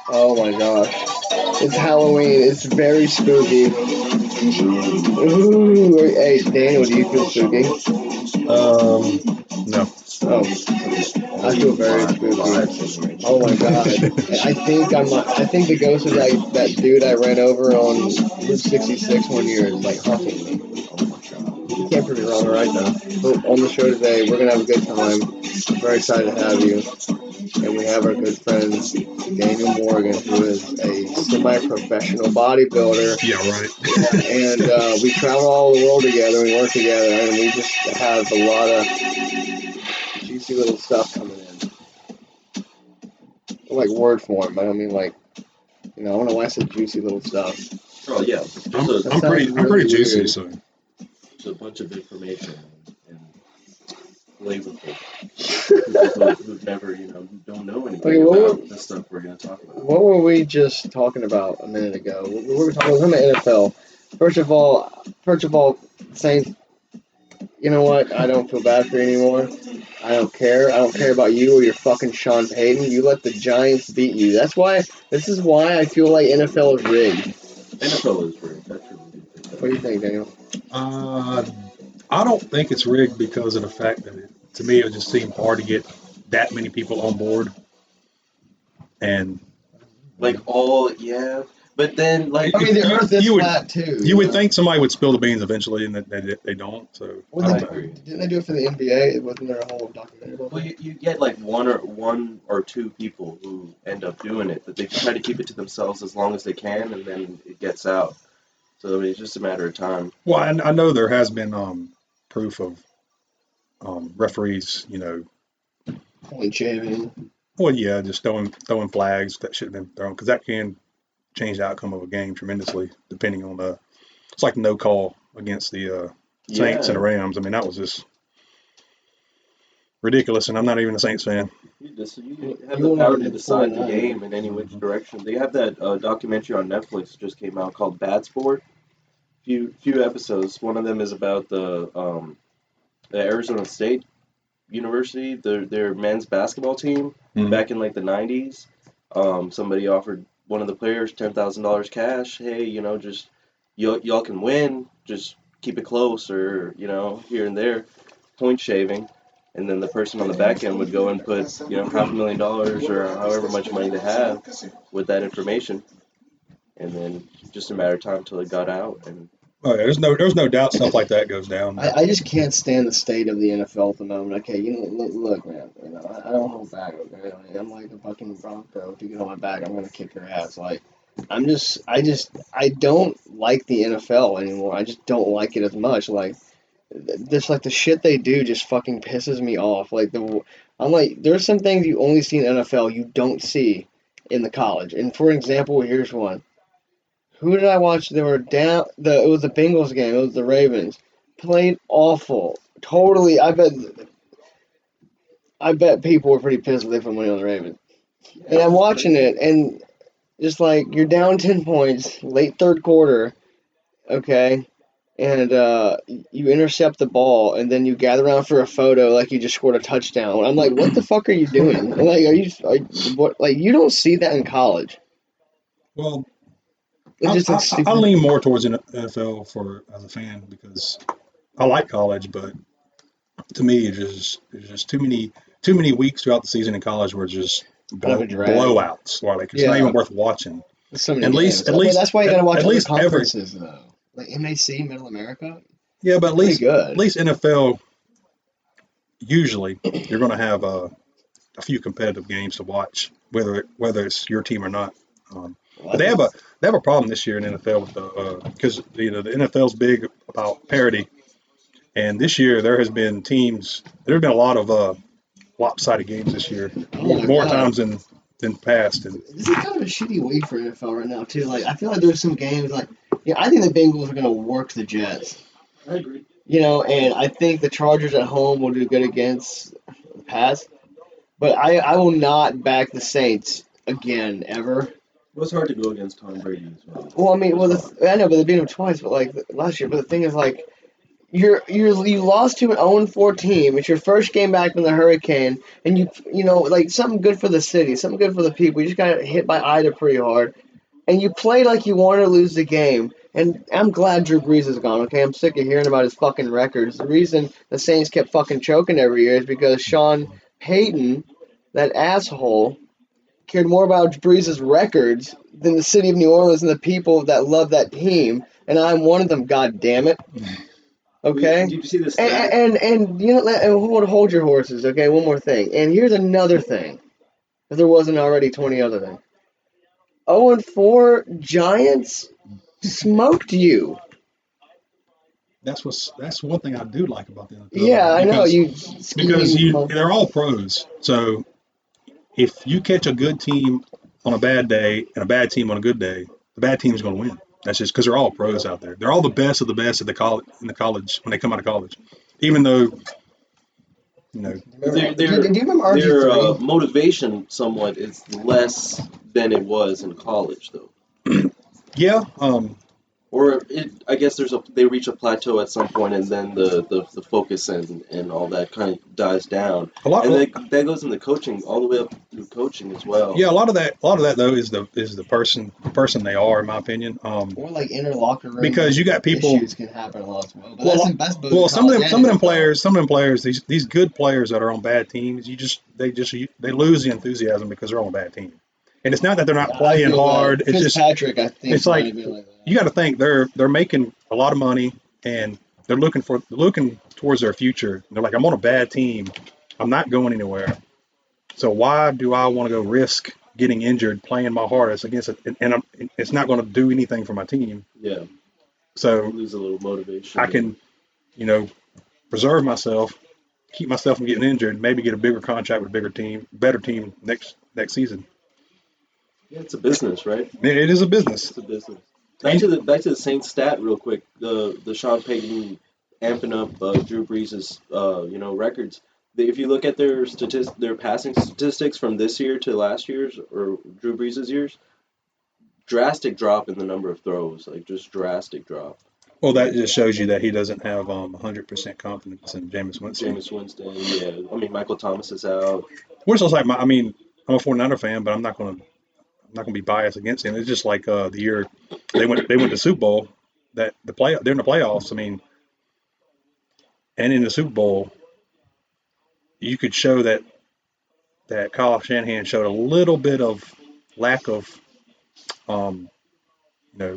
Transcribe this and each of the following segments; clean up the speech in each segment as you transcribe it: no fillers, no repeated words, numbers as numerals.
Oh my gosh. It's Halloween. It's very spooky. Ooh. Hey, Daniel, do you feel spooky? Um, no. Oh, I feel very spooky. Vibes in here. Oh my god. I think the ghost of that dude I ran over on Route 66 one year is like haunting me. Oh my god. You can't prove me wrong, right now. But on the show today, we're gonna have a good time. Very excited to have you. And we have our good friend Daniel Morgan, who is a semi-professional bodybuilder. Yeah, right. And we travel all the world together, we work together, and we just have a lot of juicy little stuff coming in. Like word form, I don't mean like, I don't know why I said juicy little stuff. Oh yeah, I'm That I'm sounds pretty I'm really pretty juicy, weird. so there's a bunch of information and flavorful for people who've never, who don't know Okay, anything about the stuff we're going to talk about. what were we just talking about a minute ago? We were talking about NFL. First of all, Saints. You know what? I don't feel bad for you anymore. I don't care. I don't care about you or your fucking Sean Payton. You let the Giants beat you. That's why. This is why I feel like NFL is rigged. NFL is rigged. I truly do think What do you that. think, Daniel? uh, I don't think it's rigged because of the fact that to me it just seemed hard to get that many people on board, and Like all, yeah, but then it, like I mean, the you, Earth is you would flat too. you would think somebody would spill the beans eventually, and that they don't. So Well, I they don't I know. agree. didn't they do it for the NBA? Wasn't there a whole documentary about Well, that? you get like one or two people who end up doing it, but they try to keep it to themselves as long as they can, and then it gets out. So I mean, it's just a matter of time. Well, I know there has been proof of referees, Point shaving. well, yeah, just throwing flags that should have been thrown because that can change the outcome of a game tremendously, depending on the. It's like no call against the Saints and the Yeah, Rams. I mean, that was just ridiculous, and I'm not even a Saints fan. you have You the want power to to be the decide the 49er. game in any which Hmm. direction. They have that documentary on Netflix just came out called Bad Sport. Few episodes. One of them is about the Arizona State University, their men's basketball team Hmm. back in like the '90s. Somebody offered one of the players $10,000 cash. Hey, just y'all can win. Just keep it close, or here and there, point shaving. And then the person on the back end would go and put $500,000 or however much money they have with that information, and then just a matter of time till it got out. And Oh yeah, there's no doubt stuff like that goes down. I just can't stand the state of the NFL at the moment. Okay, look, man. I don't hold back. Okay, like, I'm like a fucking Bronco. If you get on my back, I'm gonna kick your ass. Like, I don't like the NFL anymore. I just don't like it as much. Like, this, like the shit they do, just fucking pisses me off. I'm like, there's some things you only see in NFL you don't see in the college. And for example, here's one. Who did I watch? They were down. It was the Bengals game. It was the Ravens. Played awful. Totally. I bet people were pretty pissed if they put money on the Ravens. And yeah, I'm it's watching crazy. it, and just like you're down 10 points, late third quarter. Okay, and you intercept the ball, and then you gather around for a photo like you just scored a touchdown. I'm like, what the fuck are you doing? Like, what? Like, you don't see that in college. Well, It's just like I stupid. lean more towards an NFL for as a fan because I like college, but to me, it's just too many weeks throughout the season in college where it's just Kind of a drag. blowouts. Or like it's not even Yeah. worth watching. There's so many At least games. at Well, least that's why you got to watch at other least every conferences, though. Like MAC, Middle America, yeah, but they're pretty at good. least NFL usually you're going to have a few competitive games to watch, whether it's your team or not. Well, But I think they have a problem this year in NFL with the because the NFL's big about parity, and this year there have been a lot of lopsided games this year, oh my more god, times than past, and this is kind of a shitty week for NFL right now too. Like I feel like there's some games like yeah, I think the Bengals are gonna work the Jets. I agree. And I think the Chargers at home will do good against the Pats. But I will not back the Saints again ever. It was hard to go against Tom Brady as well. Well, I It mean, was hard. I know, but they beat him twice, but like last year. But the thing is, like, you lost to an 0-4 team. It's your first game back from the hurricane, and you know like something good for the city, something good for the people. You just got hit by Ida pretty hard, and you played like you wanted to lose the game. And I'm glad Drew Brees is gone. Okay, I'm sick of hearing about his fucking records. The reason the Saints kept fucking choking every year is because Sean Payton, that asshole, cared more about Brees' records than the city of New Orleans and the people that love that team. And I'm one of them. God damn it. Okay. Did you see the stat? And you know, hold your horses. Okay. One more thing. And here's another thing. If there wasn't already 20 other things. 0-4 Giants smoked you. That's one thing I do like about the NFL Yeah, though, I know because you scheming monkey. they're all pros. So if you catch a good team on a bad day and a bad team on a good day, the bad team's going to win. That's just because they're all pros out there. They're all the best of the best at the college in the college when they come out of college. Even though you know, Do you remember their RG3? motivation somewhat is less than it was in college, though. yeah, Or I guess they reach a plateau at some point, and then the focus and all that kind of dies down, a lot. and that goes into coaching all the way up through coaching as well. Yeah, a lot of that though is the person they are, in my opinion. Or like inner locker room Because you got people. issues can happen a lot as well. But that's both Well, college and some of them NFL. players, these good players that are on bad teams, they lose the enthusiasm because they're on a bad team. And it's not that they're not I playing feel that hard. It's just Fitzpatrick, I think, it's might like have been like that. you got to think they're making a lot of money and they're looking towards their future. And they're like, I'm on a bad team. I'm not going anywhere. So why do I want to go risk getting injured playing my hardest against it? And it's not going to do anything for my team. Yeah, So lose a little I motivation. can, you know, preserve myself, keep myself from getting injured, maybe get a bigger contract with a bigger team, better team next season. Yeah, it's a business, right? It is a business. It's a business. And Back to the Saints stat real quick. The Sean Payton amping up Drew Brees' records. If you look at their passing statistics from this year to last year's or Drew Brees' years, drastic drop in the number of throws, like just drastic drop. well, that just shows you that he doesn't have 100% confidence in Jameis Winston. Jameis Winston, yeah. I mean, Michael Thomas is out. Which is like I mean, I'm a 49er fan, but I'm not gonna be biased against him. It's just like the year they went to Super Bowl that they're in the playoffs. I mean, and in the Super Bowl, you could show that Kyle Shanahan showed a little bit of lack of um,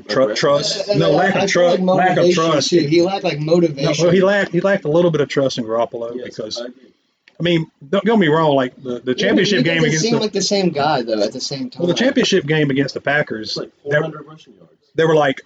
trust. No, I feel like lack of motivation trust. too. He lacked like No, well, motivation. he lacked a little bit of trust in Garoppolo Yes, because I agree. I mean, don't get me wrong, like the Yeah, but championship you game guys against seem like the same guy though at the same the time. championship game against the It's Packers, like 400 rushing yards. they were like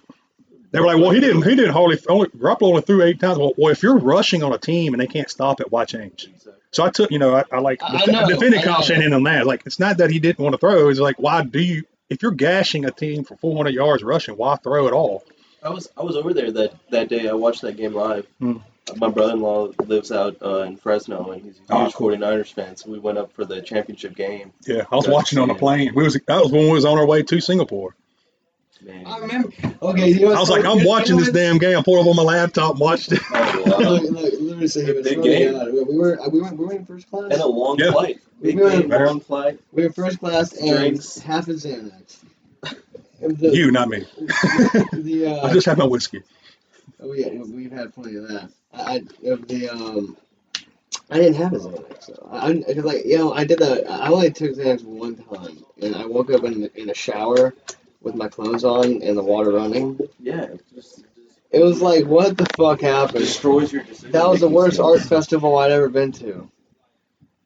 well, he didn't hardly only Garoppolo only threw 8 times. Well, if you're rushing on a team and they can't stop it, why change? Exactly. So I took, I like I know, defending I Kyle know. Shanahan on that. Like it's not that he didn't want to throw. It's like why do you if you're gashing a team for 400 yards rushing, why throw at all? I was over there that day. I watched that game live. Hmm. My brother-in-law lives out in Fresno, and he's a Oh, huge cool. 49ers fan. So we went up for the championship game. Yeah, I was Got to watching see on the him. plane. That was when we was on our way to Singapore. Man. I remember. Okay, you know I what's was like, funny? I'm watching this damn game. I pulled it up on my laptop and watched it. Oh wow! Look, literally, so he was Big really game. good. We were in first class. And a long Yeah, flight. We Big were game, in, better. long flight. we were in first class and Drinks. half a Xanax. You, not me. The I just had my whiskey. we've had plenty of that. I didn't have a Xanax, so cause like I only took Xanax one time, and I woke up in a shower with my clothes on and the water running. Yeah, It was like, what the fuck happened? destroys your decision That was the making worst art skills. festival I'd ever been to.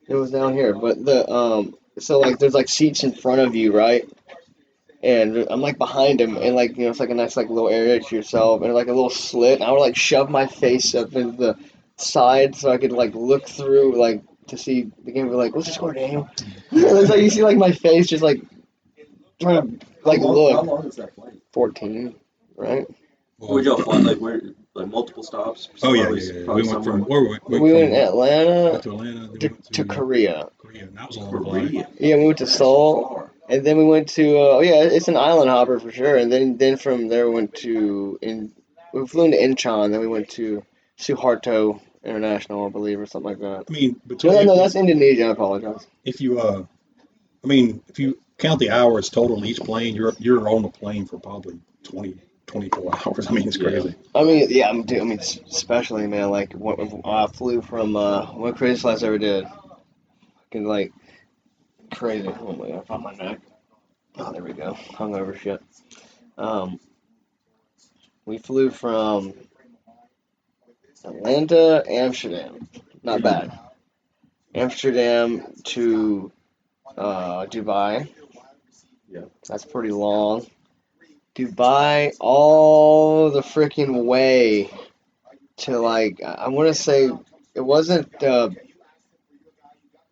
It was down here, but so like there's like seats in front of you, right? And I'm like behind him, and like it's like a nice like little area to yourself, and like a little slit. And I would like shove my face up into the side so I could like look through like to see the game. Be like, what's the score, Daniel? And it's like you see like my face just like trying to like How look. long is that flight? 14, right? Where'd y'all fly? Like multiple stops? Oh yeah, Probably, yeah, yeah. probably We went from somewhere. where we We went from Atlanta to Atlanta, then we to, went to to Korea. Korea, and that was a long flight. Korea. Yeah, we went to That's Seoul, far. and then we went to it's an island hopper for sure. And then from there we went to we flew into Incheon, then we went to Suharto International, I believe, or something like that. I mean, No, that's Indonesia. I apologize. if you I mean, if you count the hours total in each plane, you're on the plane for probably 20, 24 hours. I mean, it's Yeah. crazy. I mean, yeah, I mean, especially man, like when I flew from what crazy class I ever did. Fucking like crazy. Oh my god, I found my neck. Oh, there we go. Hungover shit. Um, we flew from Atlanta, Amsterdam. Not Mm. bad. Amsterdam to Dubai. Yeah. That's pretty long. Dubai, all the freaking way to like I want to say it wasn't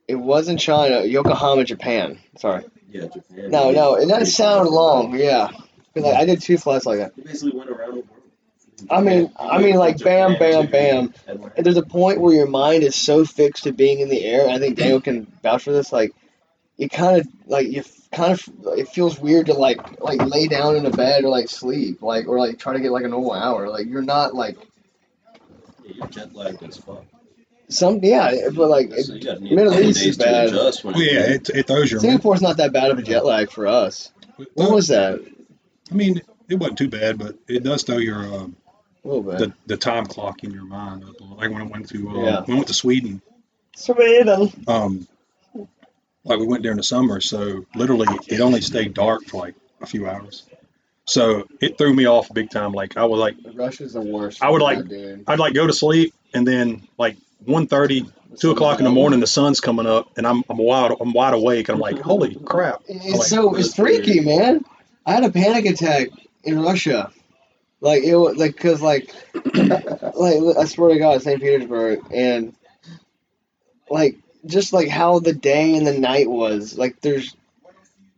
it wasn't China, Yokohama, Japan. Sorry. Yeah. Japan. No, Yeah. no, it doesn't Pretty far sound from that. long. Yeah, 'cause, like I did two flights like that. He basically went around the world. I Japan. mean, He I went mean, from like bam, Japan bam, to bam. Atlanta. There's a point where your mind is so fixed to being in the air. I think Daniel can vouch for this. Like you kind of like you kind of it feels weird to like lay down in a bed or like sleep like or like try to get like a normal hour. Like you're not like Yeah, you're jet lagged as fuck. some yeah, but like So you got to need a Middle couple East is days to bad. adjust when Well, it yeah, do. it throws your mint. Singapore's not that bad of a jet lag for us. What was that? I mean, it wasn't too bad, but it does throw your A little bit. the time clock in your mind up. Like when I went to Yeah. we went to Sweden, Sweden. um, like we went during the summer, so literally it only stayed dark for like a few hours. So it threw me off big time. Like I was like, Russia's the worst I for would like, that, dude. I'd like go to sleep, and then like 1:30, The two sun's o'clock in the out. morning, the sun's coming up, and I'm wide awake, and I'm like, holy crap! I'm It's like, so it's That's freaky, weird. man. I had a panic attack in Russia. Like it was like because like I swear to God, St. Petersburg, and like just like how the day and the night was. Like there's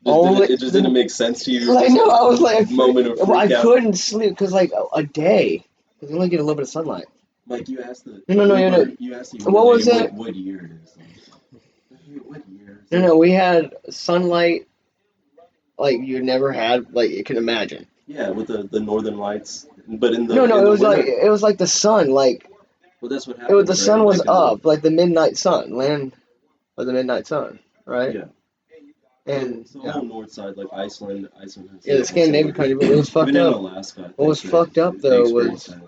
only It just didn't make sense to you. like Just no, I was like moment of I freak out. couldn't sleep because like a day because you only get a little bit of sunlight. Like you asked the No, Uber, you asked the Uber What lady was it? what year it is. What year is No, it? we had sunlight like you never had like you can imagine. Yeah, with the northern lights, but No, in the winter. it was like the sun like Well, that's what it was the happens, right? sun was Like in the up like the midnight sun land of the midnight sun right yeah. So, and so the yeah. whole north side, like Iceland has Yeah, the has similar. Scandinavian country, but it was Even fucked in up. Alaska, I What was think fucked up they though experience was that.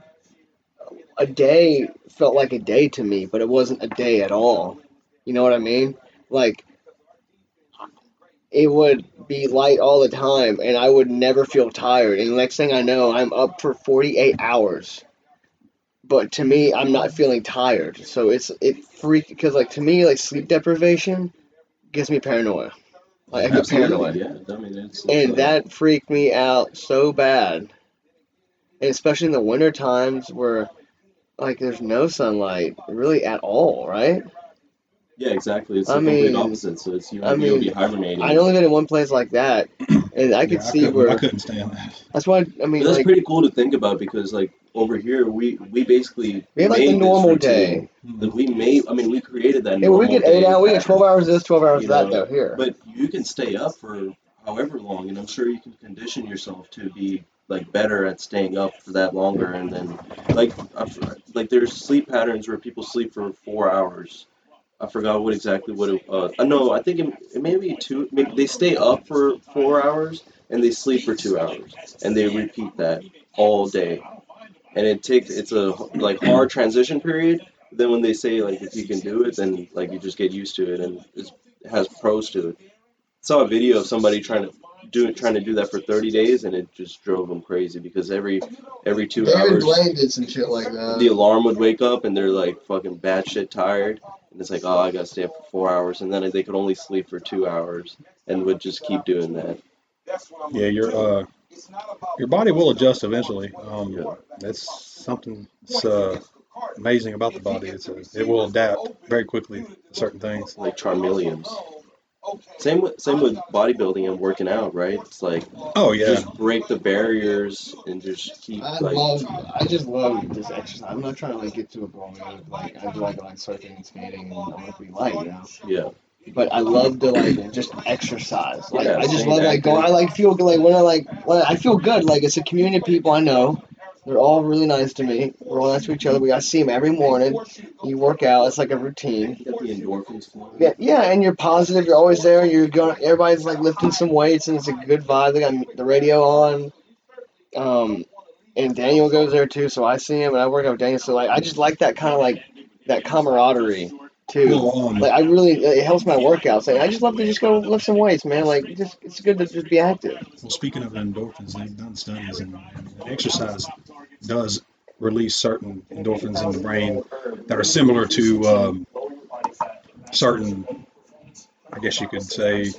a day felt like a day to me, but it wasn't a day at all. You know what I mean? Like it would be light all the time, and I would never feel tired. And the next thing I know, I'm up for 48 hours. But to me, I'm not feeling tired. So it freak because like to me, like sleep deprivation gives me paranoia. Like I get Absolutely, paranoid, yeah. I mean, it's and that freaked me out so bad. And especially in the winter times where like there's no sunlight really at all, right? yeah, exactly. It's I the complete mean, opposite. So it's I you'll be mean, I hibernating. only been in one place like that, and I could yeah, see I where couldn't stand that. that's why I But mean, that's like pretty cool to think about because like over here we basically we have like the made this normal routine day. that we made. I mean, we created that Hey, we normal get eight day hours, we get pattern, 12 hours of this, 12 hours you of that know. though here. But you can stay up for however long, and I'm sure you can condition yourself to be like better at staying up for that longer. And then like like there's sleep patterns where people sleep for 4 hours. I forgot what exactly what it. No, I think it may be two. Maybe they stay up for 4 hours and they sleep for 2 hours, and they repeat that all day. And it's a like hard transition period. Then when they say like if you can do it, then like you just get used to it, and it has pros to it. Saw a video of somebody trying to do that for 30 days, and it just drove them crazy because every two David hours Blaine did some shit like the that. alarm would wake up and they're like fucking batshit tired, and it's like, oh, I gotta stay up for 4 hours, and then they could only sleep for 2 hours, and would just keep doing that. Yeah, your body will adjust eventually. Yeah, That's something that's amazing about the body. It will adapt very quickly to certain things. like Charmeleons. Same with bodybuilding and working out, right? It's like Oh yeah, just break the barriers and just keep like I just love this exercise. I'm not trying to like get to a goal, man. Like I do like surfing and skating, and I want to be light, you know. yeah, But I love to like just exercise. yeah, I just staying love like going. active. I like feel good like when I feel good. Like it's a community of people I know. They're all really nice to me. We're all nice to each other. I see them every morning. You work out. It's like a routine. You got the endorphins flowing. Yeah, yeah, and you're positive. You're always there. You're going. Everybody's like lifting some weights, and it's a good vibe. They got the radio on. Um, and Daniel goes there too, so I see him, and I work out with Daniel. So like, I just like that kind of like that camaraderie too. Well, Like I really, it helps my workouts. Like I just love to just go lift some weights, man. Like just it's good to just be active. well, speaking of endorphins, they've done studies, and exercise does release certain endorphins in the brain that are similar to certain, I guess you could say,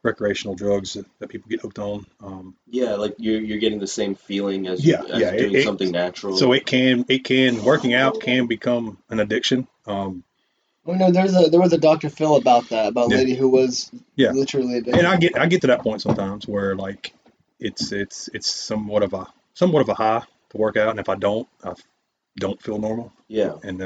recreational drugs that people get hooked on. Yeah, like you're getting the same feeling as Yeah, yeah. doing something natural. So it can working out can become an addiction. Well, no, there was a Dr. Phil about that about a Yeah, lady who was yeah. literally And addicted. I get to that point sometimes where like it's somewhat of a high to work out, and if I don't feel normal, Yeah. and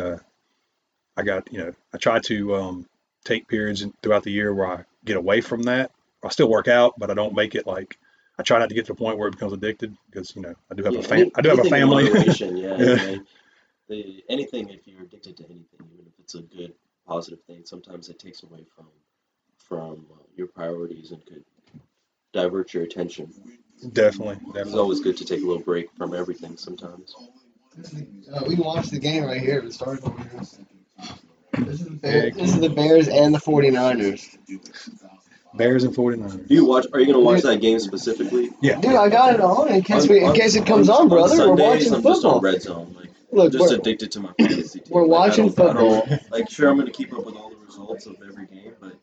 I try to take periods throughout the year where I get away from that. I still work out, but I don't make it like I try not to get to the point where it becomes addicted because I do have Yeah, a I do have a anything in family. moderation. Yeah, Yeah, anything if you're addicted to anything, even if it's a good positive thing, sometimes it takes away from your priorities and could divert your attention. definitely, It's definitely. always good to take a little break from everything sometimes. We can watch the game right here. It starts over here. Heck This is yeah. the Bears and the 49ers. Bears and 49ers. Are you gonna watch Dude, that game specifically? Yeah, dude, yeah. I got it on in case it comes on, On brother. We're Sundays, watching I'm just on football. red zone. Like I'm Look, just addicted to my fantasy we're team. Like watching I don't football. like sure I'm gonna keep up with all the results of every game, but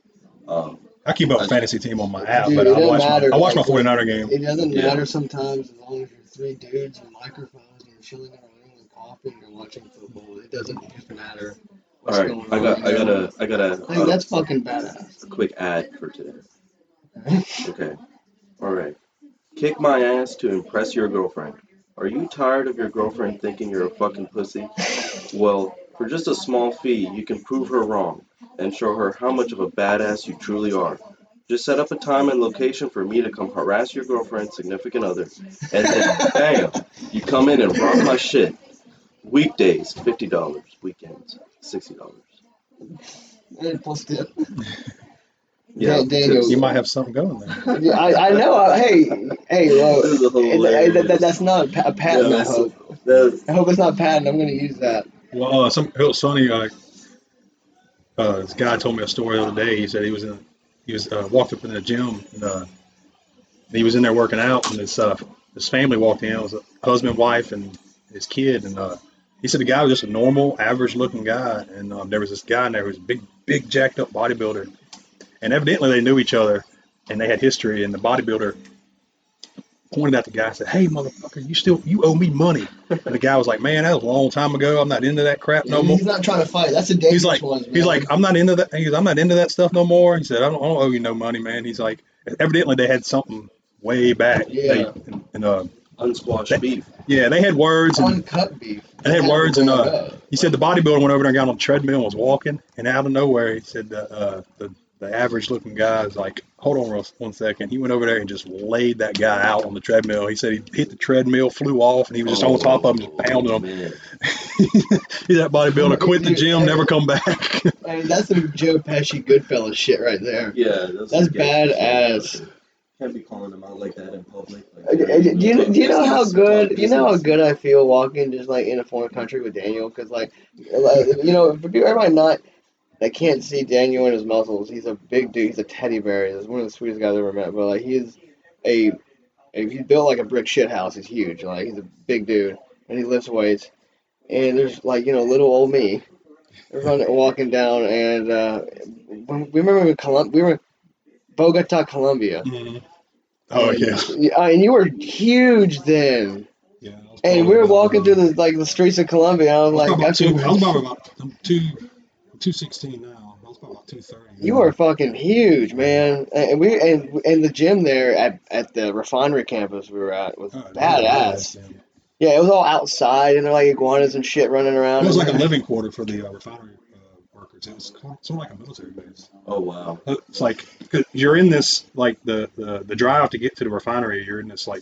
um I keep up I with fantasy team on my app, Dude, but it doesn't matter. I watch my Like, look, 49er game. it doesn't yeah. matter sometimes as long as you're three dudes with microphones and you're chilling in a room with coffee and you're watching football. It doesn't just matter All what's right, going on. I got I think that's fucking badass. a quick ad for today. Okay. All right. Kick my ass to impress your girlfriend. Are you tired of your girlfriend thinking you're a fucking pussy? Well, for just a small fee, you can prove her wrong and show her how much of a badass you truly are. Just set up a time and location for me to come harass your girlfriend's significant other, and then bam, you come in and rock my shit. Weekdays, $50. Weekends, $60. And plus tip. Yeah, Daniel. You tips. might have something going there. Yeah, I know. Hey, hey, well, This is hilarious. that's not a patent. Yeah, I hope. that's I hope it's not patent. I'm gonna use that. Well, it was funny. This guy told me a story the other day. He said he was walked up in the gym and he was in there working out, and his family walked in. It was a husband, wife, and his kid. And he said the guy was just a normal, average-looking guy, and there was this guy in there who was a big, jacked up bodybuilder, and evidently they knew each other, and they had history. And the bodybuilder pointed at the guy and said, "Hey, motherfucker, you owe me money." And the guy was like, "Man, that was a long time ago. I'm not into that crap no more." He's not trying to fight. That's the He's dangerous like, ones, he's man. like, I'm not into that. I'm not into that stuff no more. He said, I don't owe you no money, man. He's like, evidently they had something way back. Yeah. And unsquashed they, beef. yeah, they had words and Uncut beef. they They had had to words and bring it up. he said the bodybuilder went over there and got on the treadmill and was walking, and out of nowhere he said the average looking guy is like, hold on one second. He went over there and just laid that guy out on the treadmill. He said he hit the treadmill, flew off, and he was just on top of him, just pounding Oh him. man. He's that bodybuilder, quit the Dude, gym, never come back. hey, that's some Joe Pesci Goodfellas shit right there. Yeah, that's That's some gangster shit right badass. there. Can't be calling them out like that in public. Like, Do hey, we'll talk do you know how business. We'll talk good business. I feel walking just like in a foreign country with Daniel? Because for people everybody not that can't see Daniel and his muscles, he's a big dude. He's a teddy bear. He's one of the sweetest guys I've ever met. But like a he's built like a brick shit house. He's huge. Like he's a big dude and he lifts weights. And there's like little old me running walking down and we remember we were in Bogota, Colombia. Mhm. Oh And yeah, and you were huge then. yeah. I was And probably we were about walking through the streets of Colombia. And I was like, I feel I was probably about I'm 216 now. I was probably about 230 you were then. fucking huge, Yeah. man. And the gym there at the refinery campus we were at was Oh, they had a badass badass. gym. Yeah, it was all outside, and there were like iguanas and shit running It around was in like a there. living quarter for the refinery workers. It was sort of like a military base. Oh wow. It's like 'cause you're in this like the drive to get to the refinery. You're in this like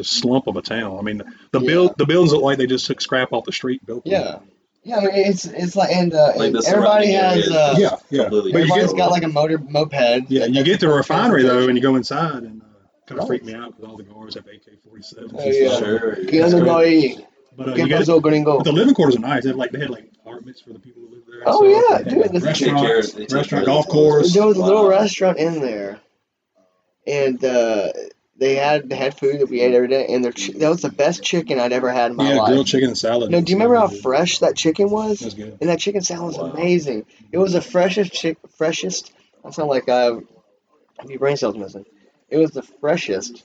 slump of a town. I mean, Yeah. the buildings look like they just took scrap off the street and built them. Yeah. Yeah, I mean it's like and Like the everybody surrounding area has is just Yeah. completely But you everybody's get got like a moped. Yeah, you That's get a to the form of refinery though, and you transportation. go inside, and kind of freaked Nice. me out because all the guards have AK-47s Oh and yeah. stuff. sure. ¿Qué It's onda, Yeah. crazy. boy? But ¿Qué you get it. pasó, But gringo? the living quarters are nice. They had like apartments for the people who live there and Oh stuff. yeah, They had dude. This, They take care of the golf employees. there course. was a little Wow. restaurant in there, and they had food that we ate every day, and that was the best chicken I'd ever had in my Yeah, life. grilled chicken and salad. No, do you Was remember really how good. fresh that chicken was? That's good. And that chicken salad was Wow. amazing. It was the freshest. I sound like I have brain cells missing. It was the freshest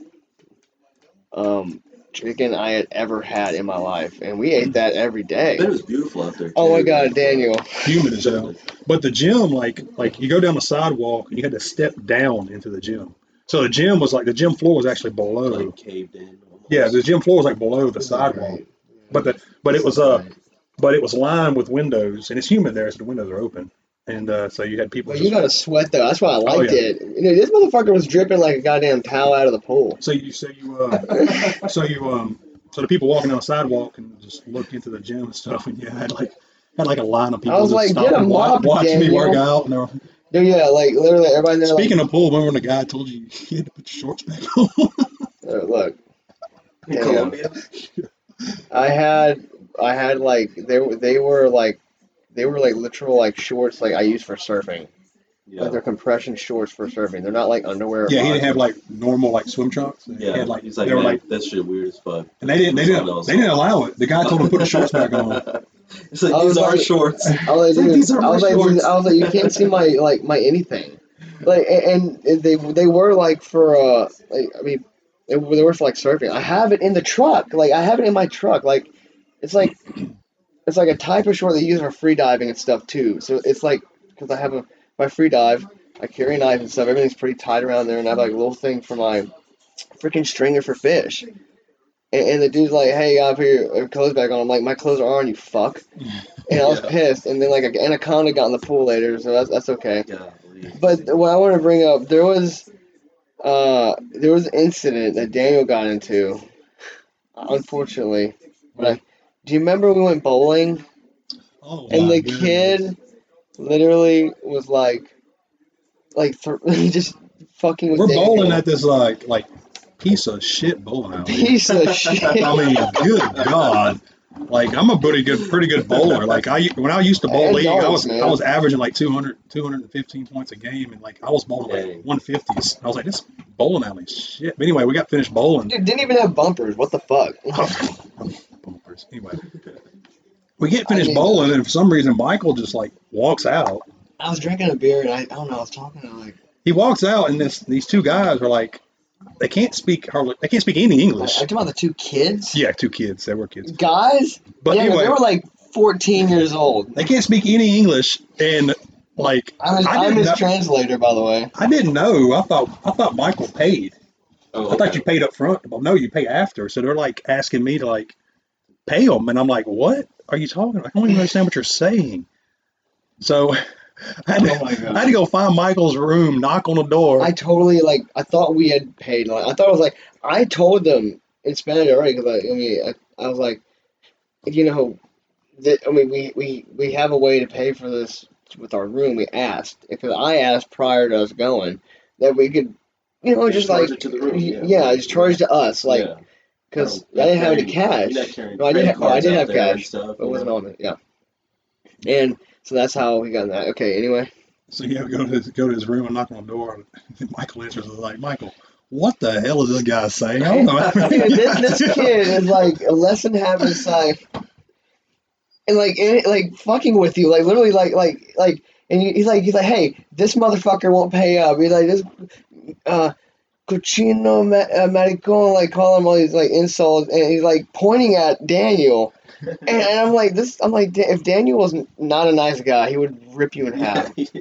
um, chicken I had ever had in my life, and we ate that every I bet day. it was beautiful out there Oh my too. God, Like Daniel. Humid as hell. But the gym, like you go down the sidewalk and you had to step down into the gym. So the gym was like the gym floor was actually below. like caved in Yeah, the almost. gym floor was like below the This is sidewalk. great. But the but it This was is great. but it was lined with windows, and it's humid there, so the windows are open, and so you had people But you just. got to sweat though. That's why I Oh liked yeah. it. You know, this motherfucker was dripping like a goddamn towel out of the pool. So the people walking down the sidewalk and just look into the gym and stuff, and yeah, had like a line of I people was just like, get a stopping, mop, watching me work Daniel. out. And Dude, yeah, like literally everybody there, like, speaking of pool, remember when the guy told you you had to put your shorts back on? look, In damn. Colombia? I had, I had like they were like literal like shorts like I use for surfing. Like Yeah. they're compression shorts for surfing. They're not like underwear or Yeah, he didn't have boxers. like normal like swim trunks. He Yeah. had like He's like, they were man, like, that shit weird as fuck. and they didn't allow it. The guy told him to put his shorts back on. It's like I these was are like, shorts. I was like, It's like dude, these are my dude, shorts. I was like, you can't see my anything. Like, and they were like for like I mean, they were for like surfing. I have it in the truck. Like I have it in my truck. Like it's like it's like a type of short they use for free diving and stuff too. So it's like because I have my free dive, I carry a knife and stuff. Everything's pretty tight around there, and I have like a little thing for my freaking stringer for fish. And the dude's like, "Hey, you gotta put your clothes back on." I'm like, "My clothes are on, you fuck." And I was Yeah. pissed. And then like an anaconda got in the pool later, so that's okay. Golly. But what I want to bring up, there was an incident that Daniel got into, unfortunately. But do you remember we went bowling Oh and my the goodness. kid literally was just fucking with We're bowling Daniel? at this like piece of shit bowling alley. Piece of shit. I mean, good God. Like I'm a pretty good bowler. Like when I used to bowl And league, darts, I man. was averaging like 215 points a game, and like I was bowling like Dang. 150s. I was like, this bowling alley is shit. But anyway, we got finished bowling. Dude, didn't even have bumpers. What the fuck? Bumpers. Anyway, we get I finished mean, bowling, and for some reason Michael just like walks out. I was drinking a beer and I don't know. I was talking to like He walks out, and these two guys are like they can't speak any are you English. talking about the two kids? Yeah, two kids. They were kids. Guys? But Yeah, no, they anyway, were like 14 years old. they can't speak any English, and like I'm his translator, by the way. I didn't know. I thought Michael paid. Oh, I thought you okay. paid up front. Well, no, you pay after. So they're like asking me to like pay them, and I'm like, what are you talking about? I don't even understand what you're saying. So Oh my I had to god. go find Michael's room, knock on the door. I totally like. I thought we had paid. Like, I thought it was like. I told them in Spanish already because I was like, you know, that I mean, we have a way to pay for this with our room. We asked because I asked prior to us going that we could, You just just charge like, it to the room, yeah. yeah, just charge to us, like, Yeah. because I Not didn't have any carrying cash. you're not carrying No, I did. credit No, I cards did out have there and cash, stuff, but it you wasn't know? on it. Yeah, and so that's how we got in that. Okay. Anyway, So yeah, go to his room and knock on the door. And Michael answers like, Michael, what the hell is this guy saying? I don't know. dude, this kid is like less than half his size, and like fucking with you, like literally, and he's like, hey, this motherfucker won't pay up. He's like this, uh, cochino maricon, like calling him all these like insults, and he's like pointing at Daniel, and I'm like this, if Daniel was not a nice guy, he would rip you in half. Yeah.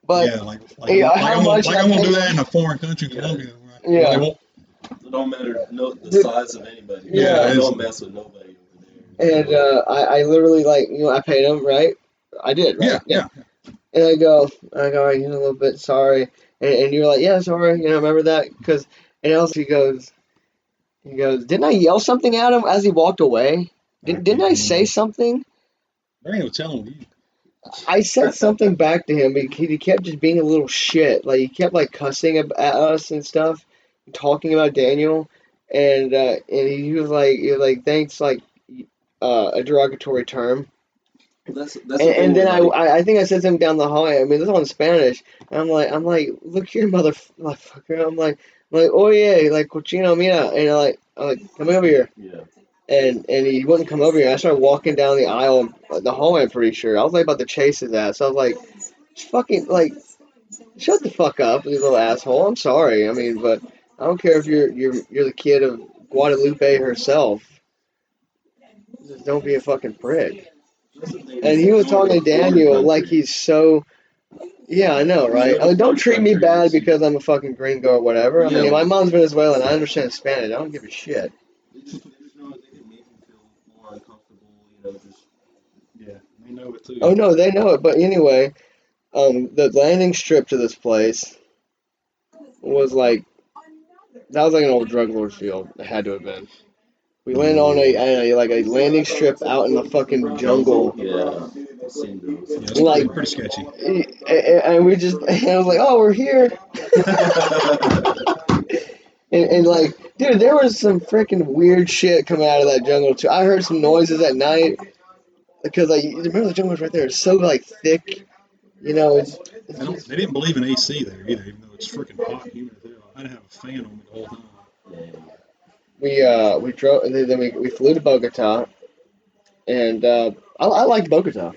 But Yeah, like how much I'm I gonna do paid that in him? a foreign country, Yeah. Colombia, where they Yeah, won't. It don't matter the dude, size of anybody. Yeah, yeah, They it's don't mess with nobody over and there. I literally like I paid him, right. I did, yeah, right. Yeah. yeah. And I go, all right, a little bit sorry. And you're like, yeah, sorry, remember that? And also he goes, He goes, "Didn't I yell something at him as he walked away? I Didn't can't I say remember. something?" There ain't no telling you. I said something back to him, but he kept just being a little shit. Like he kept like cussing at us and stuff, talking about Daniel, and he was like, "Thanks," like a derogatory term. That's the And thing then with like I think I said something down the hallway. I mean, this is all in Spanish. And I'm like, look here, motherfucker. I'm like, oh yeah, like cochino, mira, and I'm like, come over here. yeah. And he wouldn't come over here. I started walking down the aisle, the hallway. I'm pretty sure. I was like about to chase his ass. So I was like, just fucking like, shut the fuck up, you little asshole. I'm sorry. I mean, but I don't care if you're the kid of Guadalupe herself. Just don't be a fucking prick. That's the thing. And It's he like was talking to go to your Daniel like country. he's so. Yeah, I know, When you right? go I to a mean, don't foreign treat me country, bad it's because I'm a fucking gringo or whatever. I yeah. mean, my mom's Venezuelan. I understand Spanish. I don't give a shit. They just know they can make him feel more uncomfortable. You know, just Yeah, they know it too. Oh no, they know it. But anyway, the landing strip to this place was like that was like an old drug lord field. It had to have been. We landed on Yeah, like a landing strip out in the fucking jungle, yeah. I've seen those. yeah, it's like, pretty sketchy. and we just. And I was like, oh, we're here. And like, dude, there was some freaking weird shit coming out of that jungle too. I heard some noises at night because like, you remember the jungle's right there. It's so like thick, you know. It's They don't. just They didn't believe in AC there either, even though it's freaking hot and humid as hell. I had to have a fan on me the whole time. we drove and then we flew to Bogota and I liked Bogota.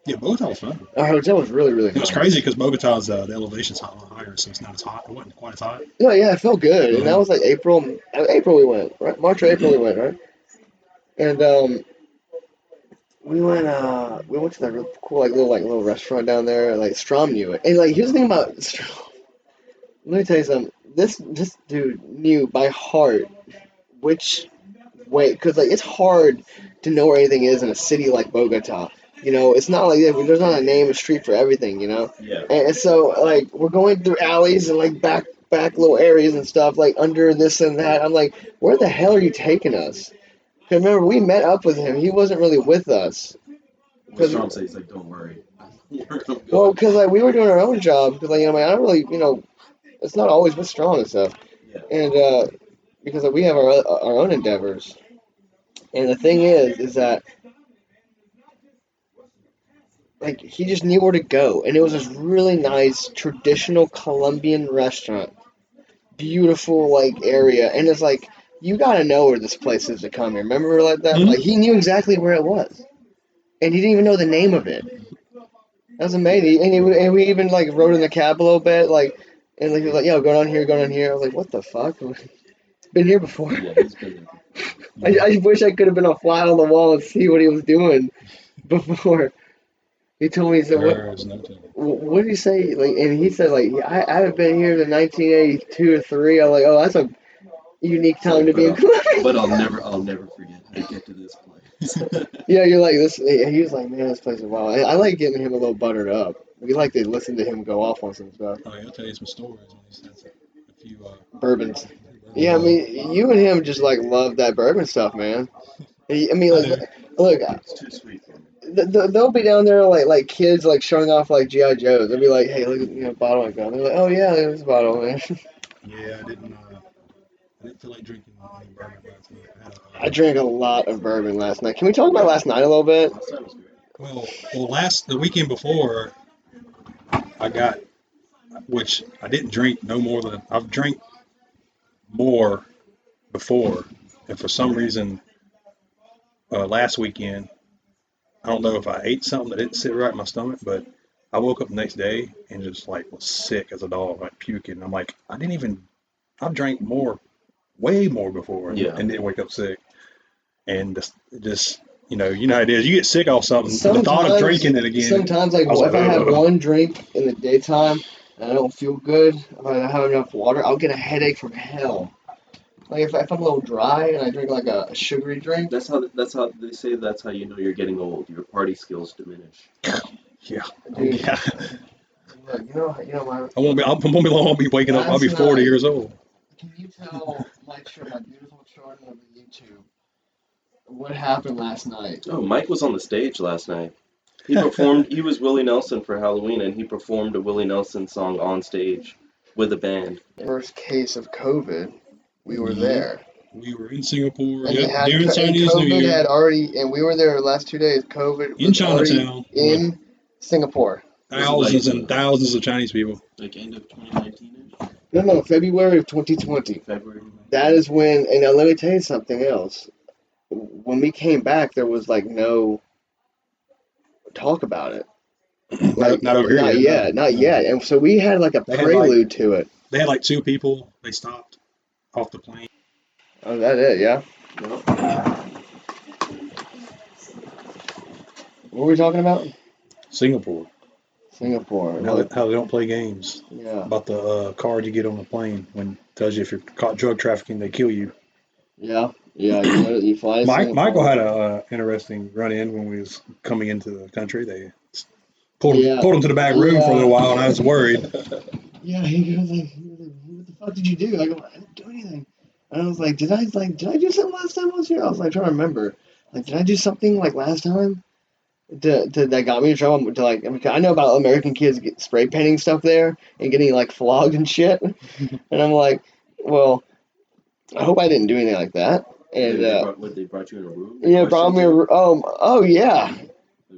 Yeah, Bogota was fun. Our hotel was really It was nice. crazy because Bogota's the elevation's a lot higher, so it's not as hot. It wasn't quite as hot. Yeah, yeah, it felt good, and that Uh-huh. was like April. April we went, right? March or April we went, right? And we went to that real cool like little restaurant down there. Like Strom knew it, and like here's the thing about Strom. Let me tell you something. This dude knew by heart which way, because like it's hard to know where anything is in a city like Bogota. You know, it's not like there's not a name, a street for everything. You know, Yeah. and so like we're going through alleys and like back little areas and stuff like under this and that. I'm like, where the hell are you taking us? Because remember we met up with him. He wasn't really with us. What Because Strom says, like, don't worry, we're well, good. because like we were doing our own job. Because like I don't really it's not always with strong and stuff. Yeah. And because like, we have our own endeavors. And the thing is that like he just knew where to go, and it was this really nice traditional Colombian restaurant, beautiful like area, and it's like you gotta know where this place is to come here. Remember like that? Like Mm-hmm. he knew exactly where it was, and he didn't even know the name of it. That was amazing, and we even like rode in the cab a little bit, like, and like he was like, "Yo, go down here, go down here." I was like, "What the fuck?" Been here before. Yeah, he's been there before. Yeah. I wish I could have been a fly on the wall and see what he was doing before. He told me, he said, "What? There's no telling. What did he say?" Like, and he said, "Like, I haven't been here since 1982 or three." I'm like, "Oh, that's a unique It's time like, to be in Columbia." but I'll never forget how to get to this place. Yeah, you're like this. He was like, "Man, this place is wild." I like getting him a little buttered up. We like to listen to him go off on some stuff. Oh, yeah, I'll tell you some stories when he says a few Bourbons. bourbons. Yeah, I mean, you and him just like love that bourbon stuff, man. I mean, I like, do. look, It's too sweet for me. they'll be down there like kids like showing off like GI Joes. They'll be like, "Hey, look at bottle I got." They're like, "Oh yeah, look at this bottle, man." Yeah, I didn't feel like drinking any bourbon last night. I had I drank a lot of bourbon last night. Can we talk about last night a little bit? Last time was great. last the weekend before I got, which I didn't drink no more than I've drank more before, and for some reason last weekend I don't know if I ate something that didn't sit right in my stomach, but I woke up the next day and just like was sick as a dog, like puking. I'm like, I've drank more, way more before, Yeah. and didn't wake up sick. And just you know how it is. You get sick off something, and the thought of Sometimes, drinking it again, sometimes like I was like, if I have ugh. one drink in the daytime and I don't feel good, if I don't have enough water, I'll get a headache from hell. Like if I'm a little dry and I drink like a sugary drink, That's how they say that's how you know you're getting old. Your party skills diminish. Yeah, oh dude. yeah. Look, my I won't be long. I'll be waking up. I'll last be 40 night, years old. can you tell my beautiful children of YouTube what happened last night? Oh, Mike was on the stage last night. He performed. He was Willie Nelson for Halloween, and he performed a Willie Nelson song on stage with a band. First case of COVID, we were Yep. there. We were in Singapore. And they Yep. had During Chinese New COVID Year had already, and we were there the last 2 days. COVID in was already Chinatown with in Singapore. Was it like thousands and thousands of Chinese people. like end of 2019-ish? No, February of 2020. February. That is when, and now let me tell you something else. When we came back, there was like no talk about it. Like Not over here not yet. yet, No, not no. yet. And so we had like a They had like prelude to it. they had like 2 people. They stopped off the plane. Oh, that it, yeah. No. What were we talking about? Singapore. Singapore. And how they don't play games Yeah, about the card you get on the plane when it tells you if you're caught drug trafficking, they kill you. yeah. You fly to Singapore. Michael had a interesting run in when we was coming into the country. They pulled Yeah. him to the back room for a little while, and I was worried. Yeah, he was like, "What the fuck did you do?" I go, "I didn't do anything." And I was like, "Did I do something last time I was here?" I was like trying to remember. Like, did I do something like last time that got me in trouble? To like, I mean, I know about American kids get spray painting stuff there and getting like flogged and shit. And I'm like, well, I hope I didn't do anything like that. And They brought you in a room? yeah, brought me. Oh yeah, Like,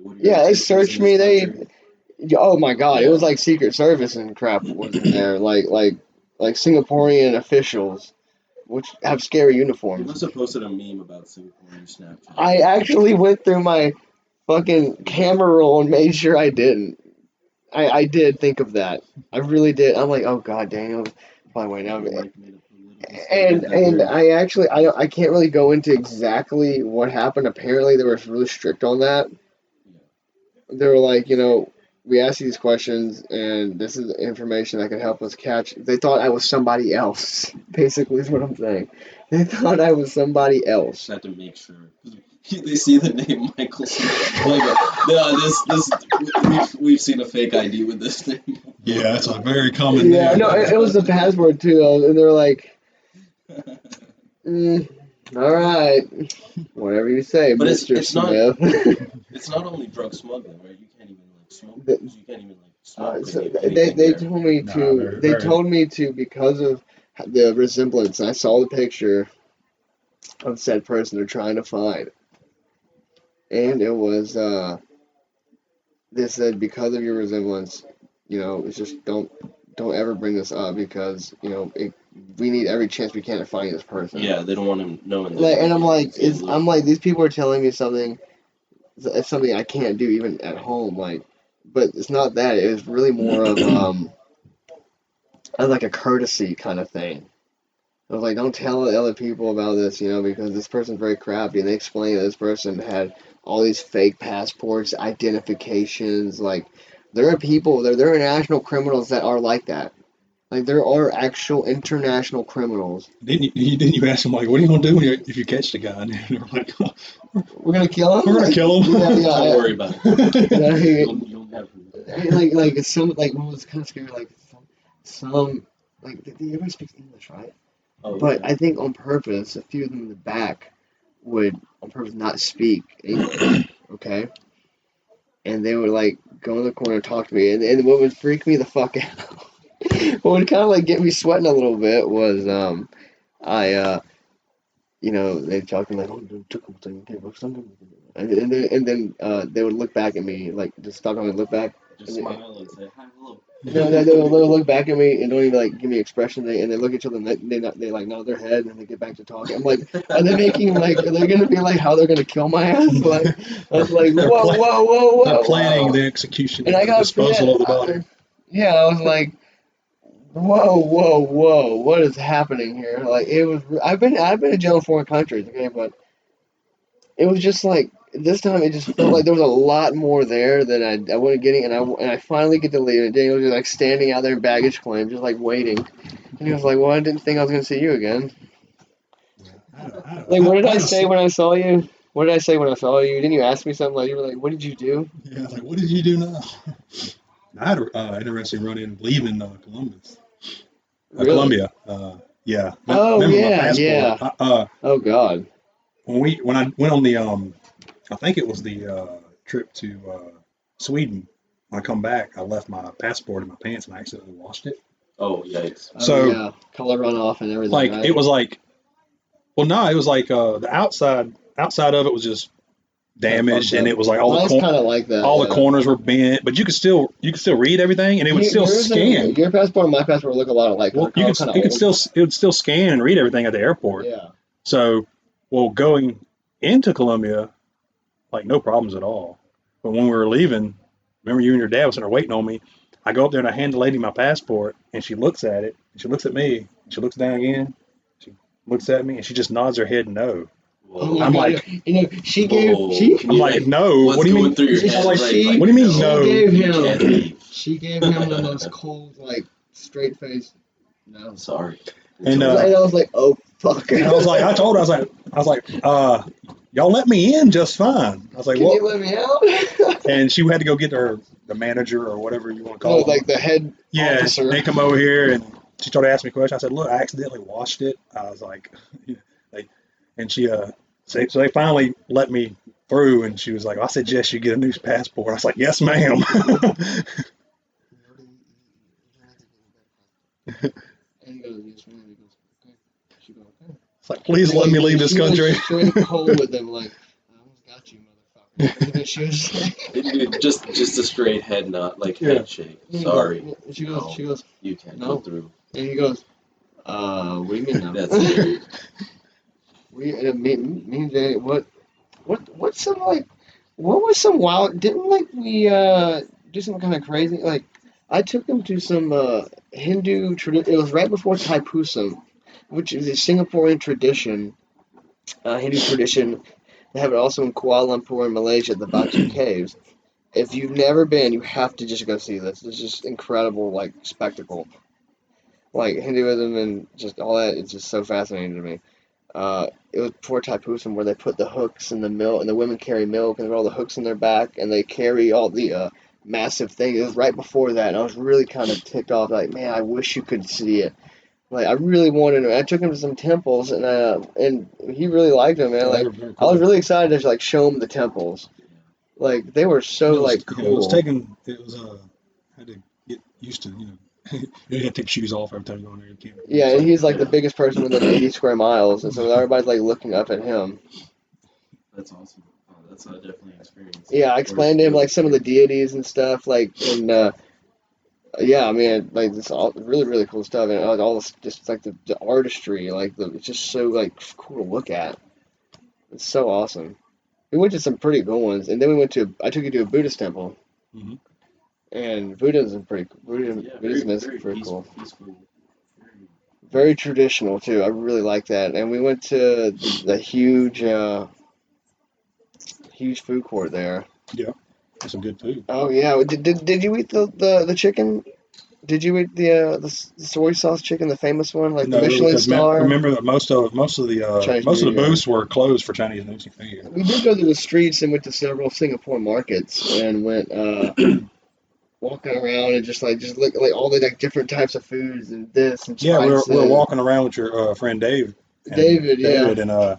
what, yeah. They to prison searched me. this country? Oh my God, it was Yeah. like Secret Service and crap was in there, like Singaporean officials, which have scary You uniforms. must have posted a meme about Singapore on your Snapchat. I actually went through my fucking camera roll and made sure I didn't. I did think of that. I really did. I'm like, oh God, Daniel, probably wait now. Mike made a political And statement that day. I actually I can't really go into exactly what happened. Apparently, they were really strict on that. They were like, we asked you these questions, and this is the information that could help us catch. They thought I was somebody else. Basically, is what I'm saying. They thought I was somebody else. Just had to make sure. They see the name Michael Smith. Like, we've seen a fake ID with this name. Yeah, that's a very common Yeah, name. no, it was the password too, and they were like, "All right, whatever you say, But Mr. it's not Smith." it's not only drug smuggling, right? You can't even like smoke The- booze. You can't even like smoke So anything they there. told me Nah, to. They very. told me to because of the resemblance. I saw the picture of said person they're trying to find, and it was they said because of your resemblance, it's just don't ever bring this up because we need every chance we can to find this person. Yeah, they don't want him knowing. Like, and I'm like, it's I'm like, these people are telling me something. It's something I can't do even at home. Like, but it's not that. It was really more of like a courtesy kind of thing. I was like, don't tell other people about this, because this person's very crappy. And they explained that this person had all these fake passports, identifications. Like, there are people, there are international criminals that are like that. Like, there are actual international criminals. Didn't you ask them like, what are you gonna do if you catch the guy? And they're like, We're gonna kill him. we're gonna kill him. Yeah, Don't worry about it. yeah. You don't have to. Like some what was kind of scary. Like some like everybody speaks English, right? Oh, But okay. I think on purpose, a few of them in the back would on purpose not speak English, okay? And they would like go in the corner and talk to me. And what would freak me the fuck out, what would kind of like get me sweating a little bit was I they talk to me like, oh, and then they would look back at me like just stop and look back. Just smile and say hi, hello. No, they'll look back at me and don't even like give me expression. And they look at each other and they like nod their head and they get back to talking. I'm like, are they making like are they gonna be like how they're gonna kill my ass? Like I was like, They're whoa, whoa, whoa, whoa, They're planning whoa. the execution And and I the got disposal of the body. yeah, I was like, whoa, whoa, whoa, what is happening here? Like it was. I've been in jail in foreign countries, okay, but it was just like this time it just felt like there was a lot more there than I wasn't getting, and I finally get to leave, and Daniel was just like standing out there in baggage claim, just like waiting, and he was like, "Well, I didn't think I was gonna see you again." Like, what did I say when I saw you? What did I say when I saw you? Didn't you ask me something? Like, you were like, "What did you do?" Yeah, like what did you do now? I had an interesting run in leaving Columbus, Really? Columbia. Yeah. Oh Remember my yeah, passport. yeah. Oh God. When I went on the I think it was the trip to Sweden. When I come back, I left my passport in my pants and I accidentally washed it. Oh, yikes. Oh So yeah. Color runoff and everything, like it right? was like, well, no, it was like the outside of it was just Kind of fucked damaged, and up. it was like Mine's kind of like that. all the Yeah. corners were bent, but you could still read everything, and it would still Yours and scan. your passport and my passport look a lot alike because Well, they're all kind of you could old. still it would still scan and read everything at the airport. Yeah. So, well, going into Columbia, like no problems at all. But when we were leaving, remember you and your dad was sitting there waiting on me. I go up there and I hand the lady my passport, and she looks at it, and she looks at me, and she looks down again, she looks at me, and she just nods her head no. Oh my Whoa. I'm God. like, She gave Whoa. Can I'm you, like, like, no. What what's do you going mean? through your she head? Like, Right? she Like, what do you mean no, no? gave you can't him leave. she gave him the most cold, like, straight face no. Sorry. It's And over. And I was like, oh fuck. I was like, I told her, I was like, y'all let me in just fine. I was like, Can what? you let me out? And she had to go get the manager or whatever you want to No, call him. like the head Yeah, officer. they come over here and she started asking me questions. I said, look, I accidentally washed it. I was like, like, and she so they finally let me through, and she was like, I suggest you get a new passport. I was like, yes, ma'am. And he goes, yes, ma'am. He goes, okay. She goes, okay. It's like, please let me leave this She was country. straight cold with him, like, I almost got you, motherfucker. And then she was like, Just a straight head nod, like Yeah. head shake. Sorry. she goes, No, you can't go no. through. And he goes, what do you mean no? That's hilarious. Me and Jay, what's some like, what was some wild, didn't like we, do something kind of crazy? Like, I took him to some, Hindu tradition, it was right before Thaipusam, which is a Singaporean tradition, Hindu tradition. They have it also in Kuala Lumpur in Malaysia, the Batu Caves. If you've never been, you have to just go see this. It's just incredible, like spectacle. Like Hinduism and just all that. It's just so fascinating to me. It was before Thaipusam where they put the hooks in the milk, and the women carry milk, and there are all the hooks in their back, and they carry all the massive things. It was right before that, and I was really kind of ticked off. Like, man, I wish you could see it. Like, I really wanted to. I took him to some temples, and he really liked them, man. Yeah, they Like, were very I was cool. really excited to like show him the temples. Like, they were so And it was, like it was cool. taking, it was, had to get used to, you had to take shoes off every time you go in there. You can't, Yeah, it's and like, he's like the Yeah, biggest person within 80 square miles, and so everybody's like looking up at him. that's awesome. Oh, that's definitely an experience. Yeah, I explained to him Worth like some of the experience. deities and stuff, like, and yeah, I mean, like this all really really cool stuff, and all this just like the artistry, like it's just so like cool to look at. It's so awesome. We went to some pretty cool ones, and then we went to I took you to a Buddhist temple, hmm and Buddhism pretty Yeah, Buddhism is very pretty cool. peaceful. Very, Very traditional too. I really like that. And we went to the huge food court there. yeah, that's some good food. Oh yeah, did you eat the chicken? Did you eat the soy sauce chicken, the famous one, like the No, Michelin because star? remember that Chinese New most of the Year. booths were closed for Chinese New Year. We did go to the streets and went to several Singapore markets and went walking around and just look like all the like different types of foods and this and Yeah, we were spices. walking around with your friend Dave and David, yeah, David, and I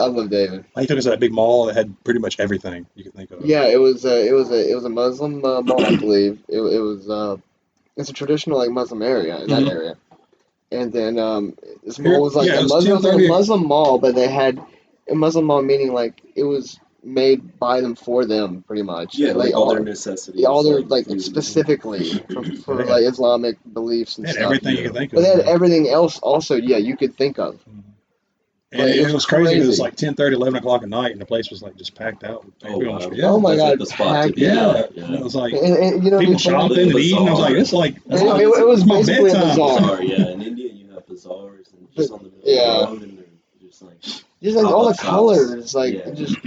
love David. he took us to that big mall that had pretty much everything you could think of. Yeah, it was a Muslim mall, I believe. It was it's a traditional like Muslim area in that hmm area. And then this mall Here, was like yeah, a it was Muslim, it ten was like a thirty. Muslim mall, but they had a Muslim mall meaning like it was made by them for them, pretty much, yeah, and like like all their necessities, all their like like food. specifically Yeah, for like Islamic beliefs they and had stuff. everything you Yeah. could think But they of had there. everything else also, yeah, you could think of. Mhm. And Like it it was was crazy because it was crazy. like 10:30, 11 o'clock at night, and the place was like just packed out with Oh people on the wow, street. Oh Yeah, my that's like God, the spot to packed be out. at. yeah, and Yeah, it was like And you know what'd be people funny? like a shopping and eating. I was like, bazaar. that's It, my What it, is it it? was that's my basically a bedtime. bazaar. Bazaar. Yeah, in India you have bazaars and But just on the middle of the yeah, road, and they're just like just like all pop-up the shops. colors, like it Yeah. just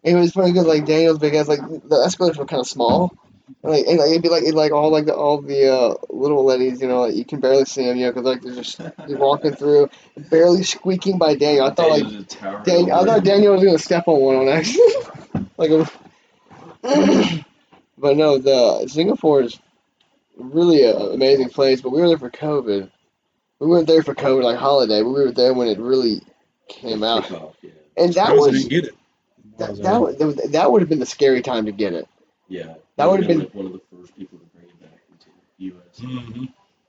it was funny because like Daniel's big ass, like the escalators were kind of small, and like it'd be like all the little ladies, you know, like you can barely see them, you know, because like they're just you're walking through, barely squeaking by Daniel. Daniel just towering I over. thought Daniel was gonna step on one on accident, like, but no, the Singapore is really an amazing place. But we were there for COVID. We weren't there for COVID like holiday. We were there when it really came out, Kickoff, yeah. and that Surprised they was didn't get it. that that would that would have been the scary time to get it. Yeah, That he would would have have been been. like one of the first people to bring it back into the U.S. Mm-hmm.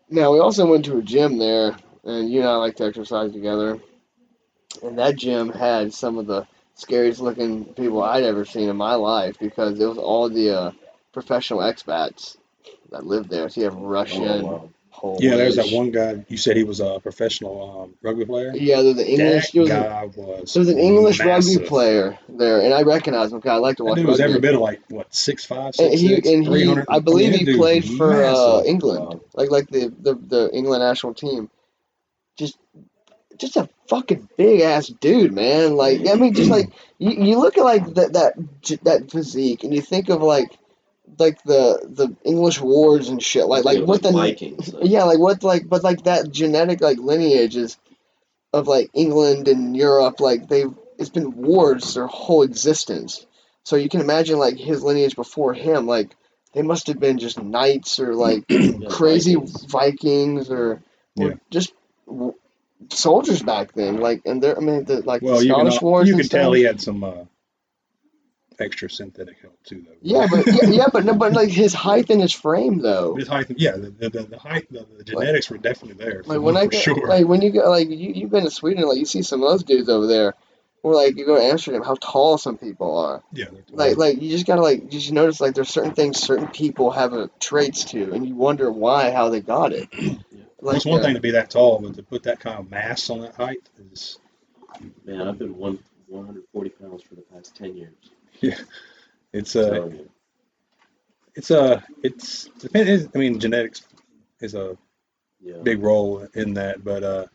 Now we also went to a gym there, and you and I like to exercise together. And that gym had some of the scariest looking people I'd ever seen in my life because it was all the professional expats that lived there. So you have Oh Russian, wow. Yeah, there's that Polish. one guy. You said he was a professional rugby player. Yeah, there's an That English. guy was There was an English rugby massive. player there, and I recognized him because I like to That watch dude was every rugby. bit of like what 6'5", And 6'6", he 300. I I mean, believe that he dude's played for massive. England, Wow. like the England national team. Just just a fucking big ass dude, man. Like I mean, just like you look at like that physique, and you think of like the English wars and shit. You think Like of what like the Vikings, like yeah, like what like but like that genetic like lineage is of like England and Europe. Like they've it's been wars their whole existence. So you can imagine like his lineage before him. Like they must have been just knights or like yeah, crazy Vikings. Vikings or Yeah. just soldiers back then. Like and they're I mean like the Well, you can Scottish wars you and can tell stuff. he had some extra synthetic help too, though. Yeah, but but no, but like his height and his frame But though. his height, yeah, the height, the Like, genetics were definitely there like when I for get sure. like when you go like you've been to Sweden, like you see some of those dudes over there. Or like you go to Amsterdam, how tall some people are. Yeah, they're tall. Like you just gotta like just notice like there's certain things certain people have traits to, and you wonder why how they got it. Yeah. Well, it's Like one thing to be that tall, but to put that kind of mass on that height is, Man, I've been 140 pounds for the past 10 years. yeah, it's I'm telling you. it's depends. I mean, genetics is a Yeah. big role in that, but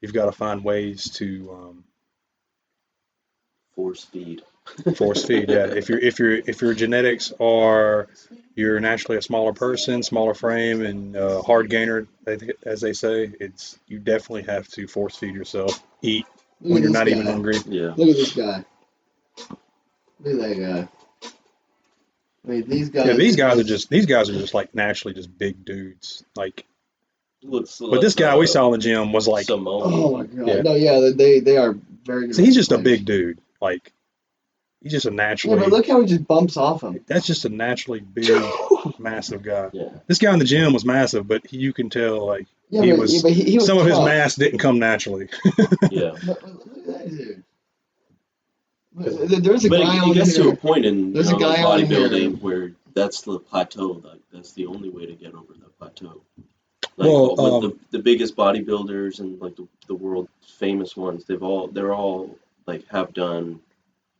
you've got to find ways to Force feed. force feed. Yeah, if your genetics are you're naturally a smaller person, smaller frame, and hard gainer, as they say, it's you definitely have to force feed yourself. Eat look when at you're this not even guy. hungry. Yeah. Look at this guy. Look at that guy. I mean these Yeah, guys are just these guys are just like naturally just big dudes. Like, Looks but this like guy we saw in the gym was like, oh Samoan. my god. yeah. No, yeah, they are very good So he's rugby just a players. big dude. Like he's just a Yeah, but naturally. look how he just bumps off him. That's just a naturally big, massive guy. Yeah. This guy in the gym was massive, but you can tell like Yeah, but he was some of his tough. mass didn't come naturally. Yeah. But look at that dude. Because, There's a but guy it on gets to a here. point in, There's a like guy on here. bodybuilding where that's the plateau. Like that's the only way to get over the plateau. Like Well, with the biggest bodybuilders and like the world famous ones, they're all like have done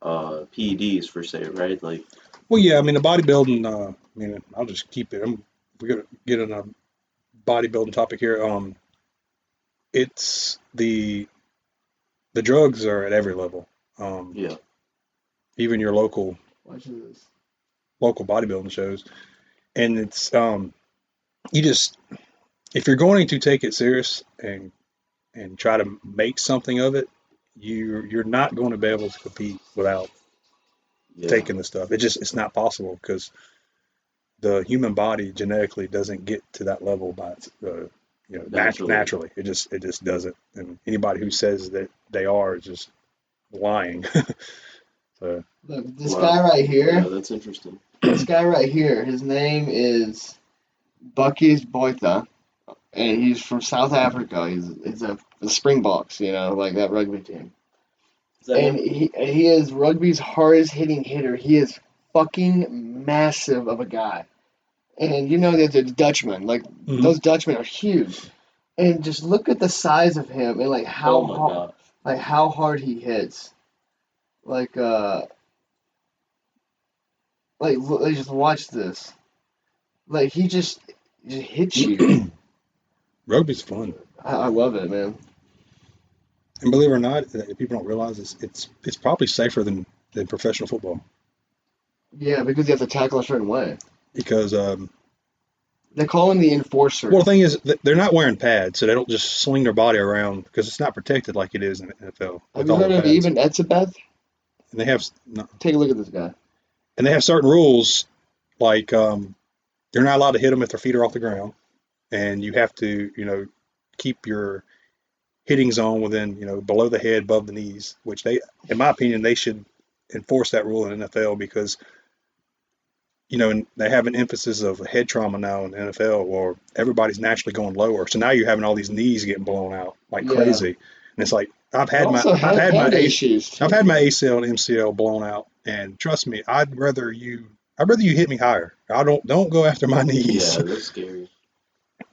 PEDs for say, right? Like yeah, I mean the bodybuilding. I mean, I'll just keep it. We're gonna get on a bodybuilding topic here. It's the drugs are at every level. Um, yeah, even your Watch this. local bodybuilding shows, and it's you just if you're going to take it serious and try to make something of it, you're not going to be able to compete without yeah, taking the stuff. It's not possible because the human body genetically doesn't get to that level by naturally. naturally. It just doesn't. And anybody who says that they are is just lying. So Look, this guy Wow. right Yeah, here. that's interesting. This guy right here. His name is Bucky's Boita, and he's from South Africa. He's a the Springboks, you know, like that rugby team. Is that And him? he is rugby's hardest hitting hitter. He is fucking massive of a guy. And you know that the Dutchman, like mhm. those Dutchmen are huge. And just look at the size of him and Oh my god. like how hard he hits. Like just watch this. Like he just hits you. Rugby's fun, I love it, man. and believe it or not, people don't realize it's probably safer than professional football Yeah, because you have to tackle a certain way. because They call him the enforcer. well, the thing is they're not wearing pads, so they don't just sling their body around because it's not protected like it is in the NFL Have with you all heard the of pads. even Etzebeth? And they have no, Take a look at this guy. and they have certain rules like you're not allowed to hit them if their feet are off the ground, and you have to keep your hitting zone within, below the head, above the knees, which in my opinion, they should enforce that rule in the NFL because, and they have an emphasis of head trauma now in the NFL, or everybody's naturally going lower. So now you're having all these knees getting blown out like Yeah. crazy, and it's like I've And had my also hand issues too. I've had my ACL and MCL blown out, and trust me, I'd rather you hit me higher. I don't go after my knees Yeah, that's scary.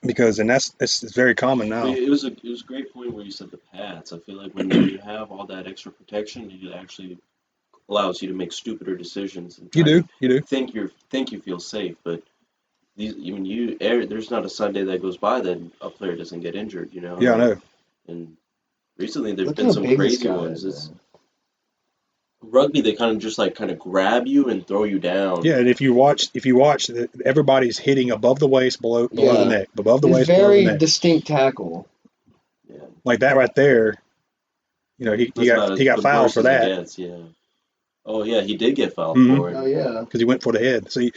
because it's very common But now. it was a great point where you said the pads. I feel like when you have all that extra protection, it actually allows you to make stupider decisions and You try to do. think you feel safe. But there's not a Sunday that goes by that a player doesn't get injured. Yeah, I know. And recently there've Look been how some big this crazy guy ones. is, It's man. rugby. They kind of just kind of grab you and throw you down. Yeah, and if you watch, everybody's hitting above the waist, below the Yeah. neck, above the It's waist, below the very neck, distinct tackle. Yeah, like that right there. that's about he as got the fouled worst for as it that. gets. Yeah. Oh yeah, he did get fouled Mm-hmm. for it. Oh yeah. Because he went for the head. So don't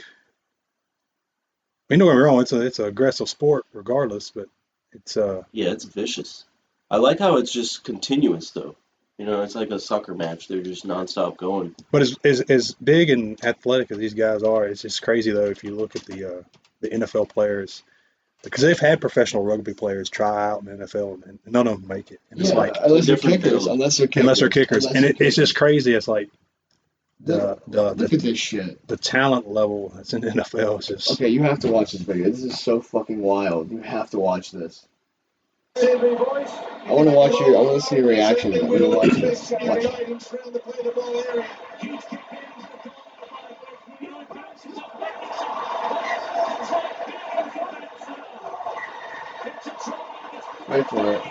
get me wrong, it's an aggressive sport regardless, but it's Yeah, it's vicious. I like how it's just continuous though. It's like a soccer match. They're just nonstop going. but as big and athletic as these guys are, it's just crazy though if you look at the NFL players because they've had professional rugby players try out in the NFL and none of them make it, and it's Yeah. like It's a Unless they're different kickers. build. Unless they're unless they're kickers. kickers, Unless and they're it's just kickers. crazy. It's like Look, the the look the, at this shit. the talent level that's in the NFL is just Okay, you have to watch this video. This is so fucking wild. You have to watch this. I want to see your reaction when you watch this. Watch. Wait for it.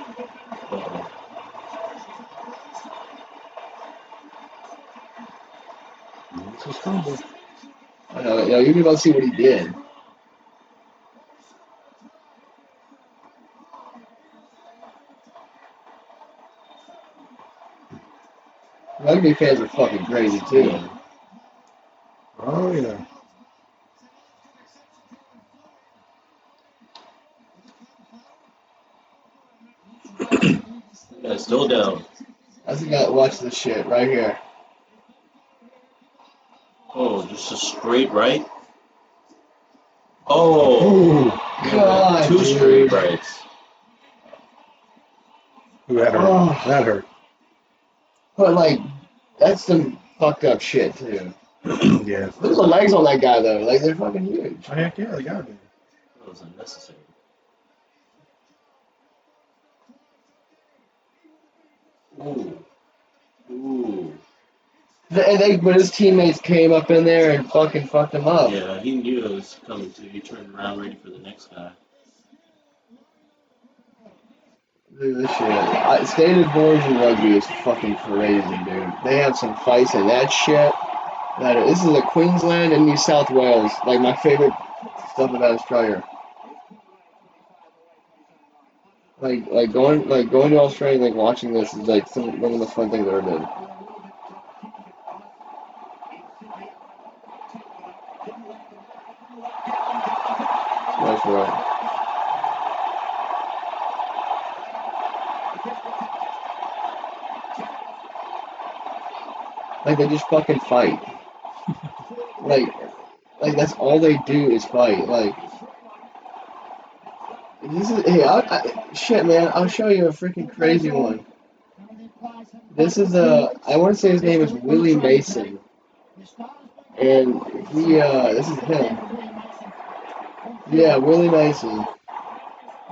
it's just fumble. I know. You can go see what he did. Rugby fans are fucking crazy too. Yeah. Oh yeah. Yeah, still down. I just got to watch this shit right here. Oh, just a straight right. Oh, Ooh, God, two straight dude. rights. ooh, that hurt. Oh, That hurt. but like, that's some fucked up shit too. Yeah. Look at the legs on that guy though. Like they're fucking huge. Oh, heck yeah, they gotta be. That was unnecessary. Ooh, ooh. But his teammates came up in there and fucking fucked him up. Yeah, he knew it was coming too. He turned around ready for the next guy. Look at this shit. State of origin rugby is fucking crazy, dude. They have some fights and that shit. This is a Queensland and New South Wales. Like my favorite stuff about Australia. Going to Australia, like watching this is like one of the most fun things I've ever did. That's right. Like they just fucking fight. Like that's all they do is fight. Like this is shit, man. I'll show you a freaking crazy one. This is I want to say his name is Willie Mason, and this is him. Yeah, Willie Mason,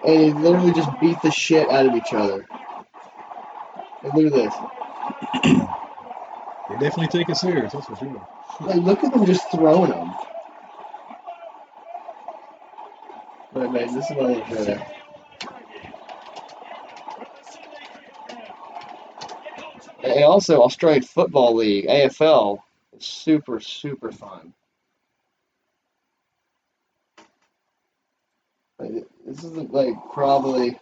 and he literally just beat the shit out of each other. And look at this. They definitely take it serious, that's for sure. Like look at them just throwing them. But man, this is what I'm gonna show you. And also Australian Football League (AFL) is super super fun. Like, this is like probably.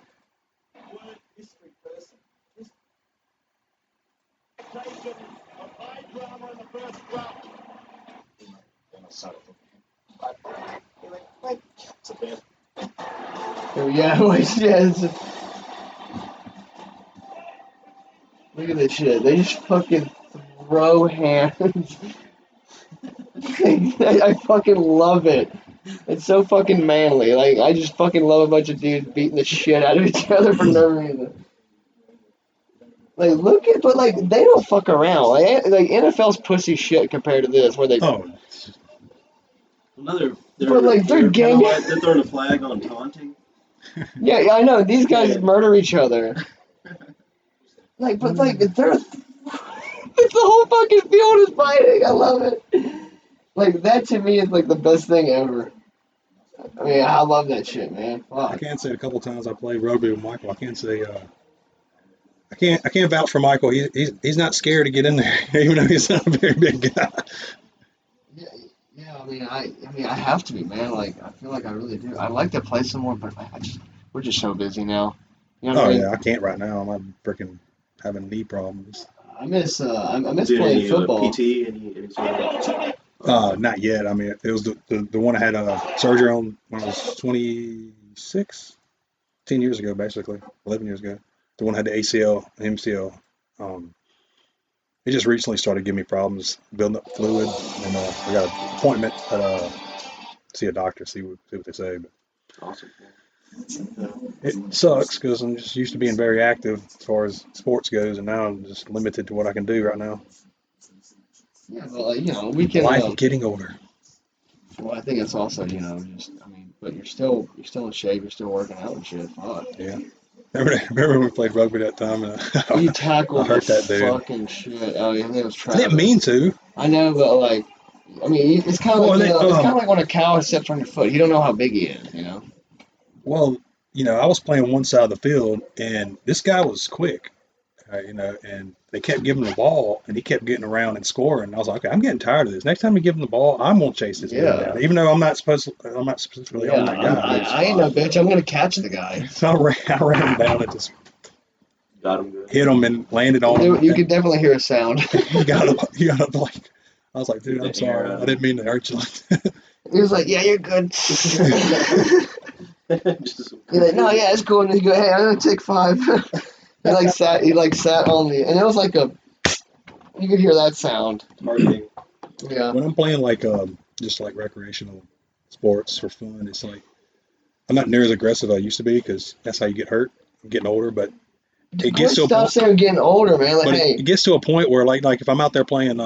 Yeah, like, yeah. Look at this shit. They just fucking throw hands. I fucking love it. It's so fucking manly. Like, I just fucking love a bunch of dudes beating the shit out of each other for no reason. Like, look at, but like, they don't fuck around. Like NFL's pussy shit compared to this, where they, Oh, Another, but like, they're they're kind of gang. like they're throwing a flag on taunting. Yeah, I know. These guys Yeah. murder each other. Like, but like, they're, it's the whole fucking field is fighting. I love it. Like, that to me is like the best thing ever. I mean, I love that shit, man. I Fuck. can say a couple times I played rugby with Michael. I can't say I can't vouch for Michael. He's not scared to get in there, even though he's not a very big guy. Yeah, yeah. I mean, I have to be, man. Like, I feel like I really do. I'd like to play some more, but we're just so busy now. You know what Oh I yeah, mean? I can't right now. I'm freaking having knee problems. I miss Did playing any football. PT, any sort of? Not yet. I mean, it was the one I had surgery on when I was 26, 10 years ago, basically, 11 years ago. The one that had the ACL, MCL. Um, it just recently started giving me problems building up fluid, and I got an appointment at see a doctor, see what they say. But Awesome. Yeah. it sucks because I'm just used to being very active as far as sports goes, and now I'm just limited to what I can do right now. Yeah, but like, we can. Life of getting older. Well, I think it's also, just I mean, but you're still in shape. You're still working out and shit. Fuck. Yeah. Remember when we played rugby that time and You I tackled the hurt that dude. fucking shit. Oh, his name was I didn't Travis. mean to. I know, but like, I mean, it's kind of Well, like they, it's kind of like when a cow steps on your foot. You don't know how big he is. well, I was playing one side of the field, and this guy was quick, and they kept giving him the ball, and he kept getting around and scoring. And I was like, okay, I'm getting tired of this. Next time you give him the ball, I'm gonna chase this dude Yeah, down, even though I'm not specifically yeah. on that guy. I ain't no bitch. I'm gonna catch the guy. So I ran him down and just Got him good. hit him and landed on him, You and could definitely hear a sound. he got up like I was like, Get dude, I'm the air sorry, out I of didn't mean to hurt you like He was like, "Yeah, you're good." him. Just He's like, "No, yeah, it's cool." And he go, "Hey, I'm gonna take 5." He like sat on the, and it was like you could hear that sound. targeting. Yeah, when I'm playing like just like recreational sports for fun. It's like I'm not near as aggressive as I used to be because that's how you get hurt. I'm getting older, but it gets boys, to a stop point. saying getting older, man. Like, But hey, it gets to a point where like if I'm out there playing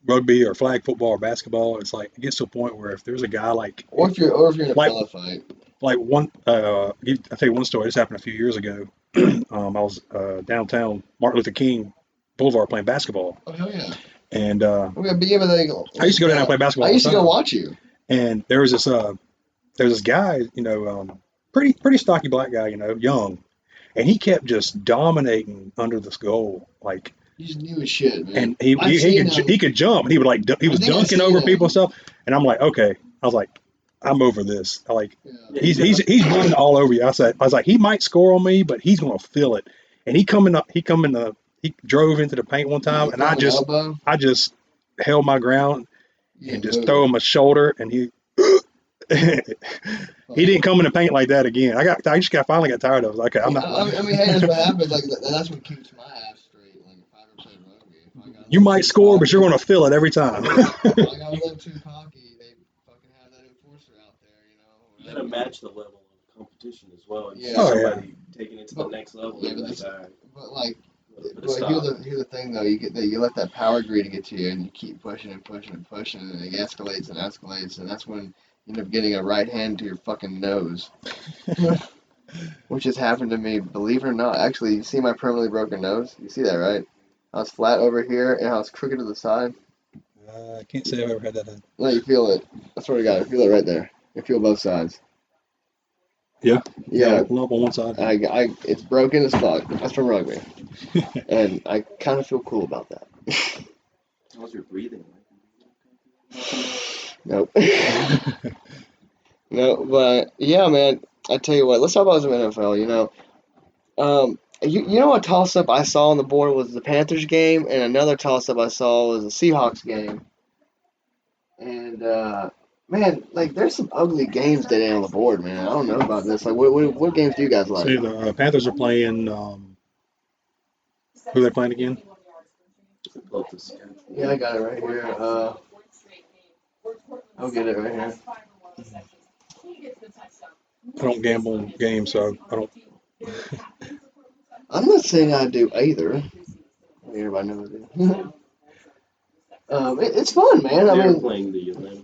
rugby or flag football or basketball, it's like it gets to a point where if there's a guy or if you're in a like pillow fight. one I'll tell you one story. This happened a few years ago. I was downtown Martin Luther King Boulevard playing basketball, Oh hell yeah. and Okay, but yeah, but I used to go down and play I basketball all used the to go time. watch you. And there was this guy, pretty stocky black guy, young, and he kept just dominating under this goal, like, You just knew his shit, man. and he I've he, he seen could him. he could jump, and he would he I was think I've dunking seen over people and him. stuff, and I'm like, okay, I was like, I'm over this. Like, Yeah. Yeah, he's running all over you. I was like, he might score on me, but he's gonna feel it. And he drove into the paint one You time, would and throw him an elbow. I just held my ground You and didn't just throw move. him a shoulder, and he he didn't Oh. come in the paint like that again. I finally got tired of it. I was like, okay, I'm Yeah, not. I mean, hey, that's what happens. Like, that's what keeps my ass straight. Like, if I ever played rugby, if I got a You little might too score, but you're cocky, going to feel it every time. if I got a little too cocky, they fucking have that enforcer out there, you gotta match the level of competition as well. You see Yeah, Oh yeah. somebody taking it to the but next level, yeah, and you're like, all right, but like, put a but stop. here's the thing though. You let that power greed get to you, and you keep pushing and pushing and pushing, and it escalates and escalates, and that's when you end up getting a right hand to your fucking nose. Which has happened to me, believe it or not. Actually, you see my permanently broken nose? You see that, right? I was flat over here and I was crooked to the side. I can't say I've ever had that. No, you feel it. I swear to God, I feel it right there. You feel both sides. Yeah, got a Yeah, little lump on one side. it's broken as fuck. That's from rugby, and I kind of feel cool about that. How's your breathing? Nope. No, but yeah, man. I tell you what. Let's talk about some NFL. You know what toss up I saw on the board was the Panthers game, and another toss up I saw was the Seahawks game. And man, like there's some ugly games today on the board, man. I don't know about this. Like, what games do you guys like? See, the Panthers are playing Who they playing again? Pull up the schedule. Yeah, I got it right here. I'll get it right here. I don't gamble on games, so I don't. I'm not saying I do either. Everybody knows it. It's fun, man. I They're mean, playing the Atlanta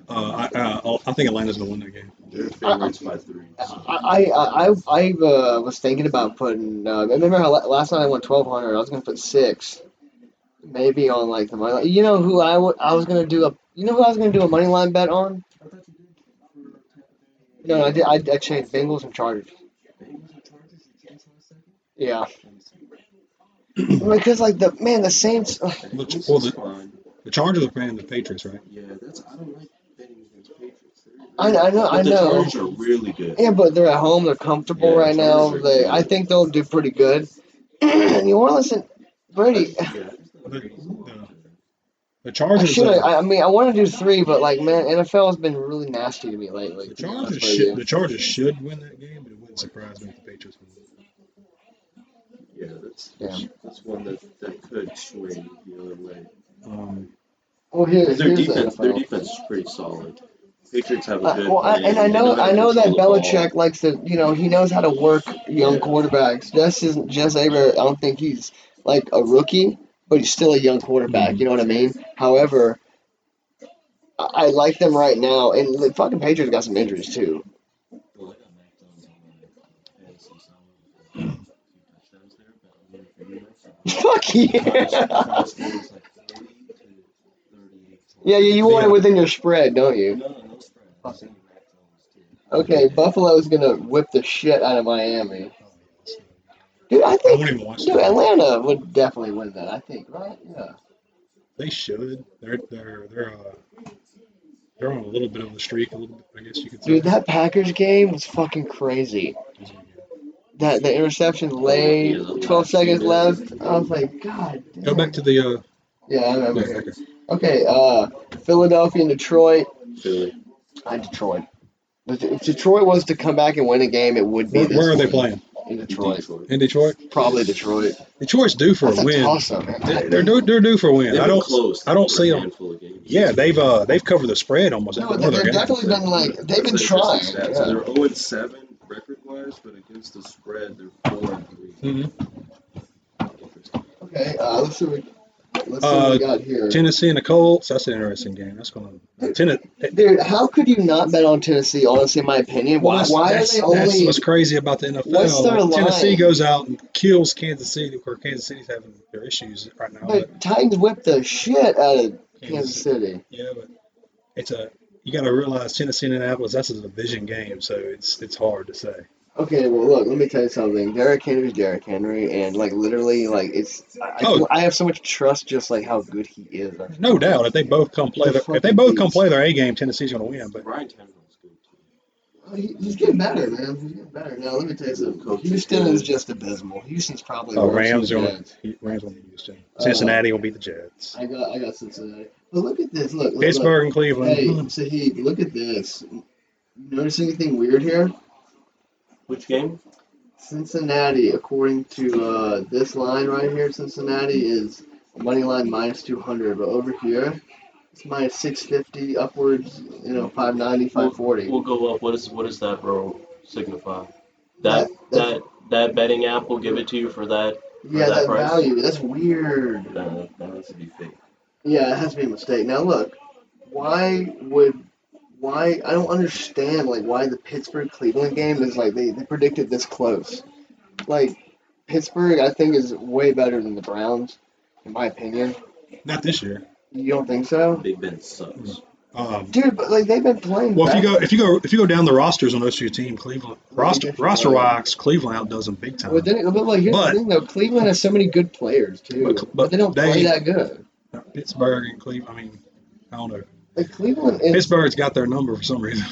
Falcons. I think Atlanta's gonna win that game. They're favorites by 3. I was thinking about putting. Remember how last night I won 1,200. I was gonna put 6, maybe on like the money line. You know who I was gonna do a. You know who I was gonna do a money line bet on? I thought you did for Tampa Bay. No, I did. I changed Bengals and Chargers. Bengals and Chargers. You changed last second. Yeah, Let me see. because like the Saints. Bengals Well, is the, fine. the Chargers are playing the Patriots, right? Yeah, I don't like betting against Patriots. I know. But the Chargers are really good. Yeah, but they're at home. They're comfortable Yeah, right now. Chargers are I good. think they'll do pretty good. New Orleans and Brady. Yeah, The I Chargers. should. I mean, I want to do 3, but like, man, NFL has been really nasty to me lately. The To be honest Chargers with should. you. The Chargers should win that game, but it wouldn't surprise me if the Patriots win. yeah, Yeah. that's one that could swing the other way. Well, Because here's the their NFL. defense is pretty solid. Patriots have a good Well, plan. and I They know I how to know that control the ball. Belichick likes to, he knows how to work young Yeah. quarterbacks. Jess Aber, I don't think he's like a rookie, but he's still a young quarterback. You know what I mean? However, I like them right now, and the fucking Patriots got some injuries too. Well, I got Mac Jones on my fantasy, so I'm gonna get 2 touchdowns there, but I'm gonna figure myself. Fuck I thought yeah! the score was like 40 to 38. Yeah, you want it within your spread, don't you? No spread. I'm saying Mac Jones too. Okay, Buffalo's gonna whip the shit out of Miami. Dude, I I think, won't even watch dude, that. Atlanta would definitely win that. I think, right? Yeah. They should. They're on a little bit of a streak, a little bit, I guess you could say. Dude, that Packers game was fucking crazy. That the interception late, Yeah, the 12 last few seconds minutes. left. I was like, God Go back damn. to the. Yeah, I remember. Yeah, okay. Okay, Philadelphia and Detroit. Philly. Detroit. If Detroit was to come back and win a game, it would be this Where are they one. playing? In Detroit. In Detroit. Probably Detroit. Detroit's due for That's a a win. toss-up, man. They're due for a win. They've been close. I don't for see a them. handful of games. Yeah, they've covered the spread almost No, every one of their they've games. definitely been like, they've been That's an interesting trying. stat. Yeah. So they're 0-7 record-wise, but against the spread, they're 4-3. Interesting. Okay, let's see what we got here. Tennessee and the Colts. That's an interesting game. That's going to. Dude, how could you not bet on Tennessee? Honestly, in my opinion, why are they That's only? what's crazy about the NFL. What's their Tennessee line? goes out and kills Kansas City, where Kansas City's having their issues right now. But Titans whipped the shit out of Kansas City. Yeah, but you got to realize Tennessee and Indianapolis. That's a division game, so it's hard to say. Okay, well, look, let me tell you something. Derrick Henry's Derrick Henry, and like literally, like I have so much trust, just like how good he is. No doubt, if they both come play, their A game, Tennessee's going to win. But Ryan Tannehill's good too. He's getting better, man. He's getting better. Now, let me tell you something. Houston is just abysmal. Houston's probably worse Rams than the will Jets. beat Houston. Cincinnati will beat the Jets. I got Cincinnati. But look at this. Look. Pittsburgh and Cleveland. Hey, Sahib, look at this. Notice anything weird here? Which game? Cincinnati, according to this line right here, Cincinnati is money line minus 200, but over here it's minus 650 upwards, 590, 540. We'll go up. What is that, bro? Signify That's that betting app will give it to you for that. Yeah, that price? value. That's weird. That has to be fake. Yeah, it has to be a mistake. Now look, why I don't understand like why the Pittsburgh Cleveland game is like they predicted this close. Like Pittsburgh, I think is way better than the Browns, in my opinion. Not this year. You don't think so? Big Ben sucks. Dude, but like they've been playing. Well, if you go down the rosters on those two teams, Cleveland roster wise, Cleveland outdoes them big time. But here's the thing though, Cleveland has so many good players too, but they don't play that good. Pittsburgh and Cleveland. I mean, I don't know. Like Cleveland, Pittsburgh's got their number for some reason.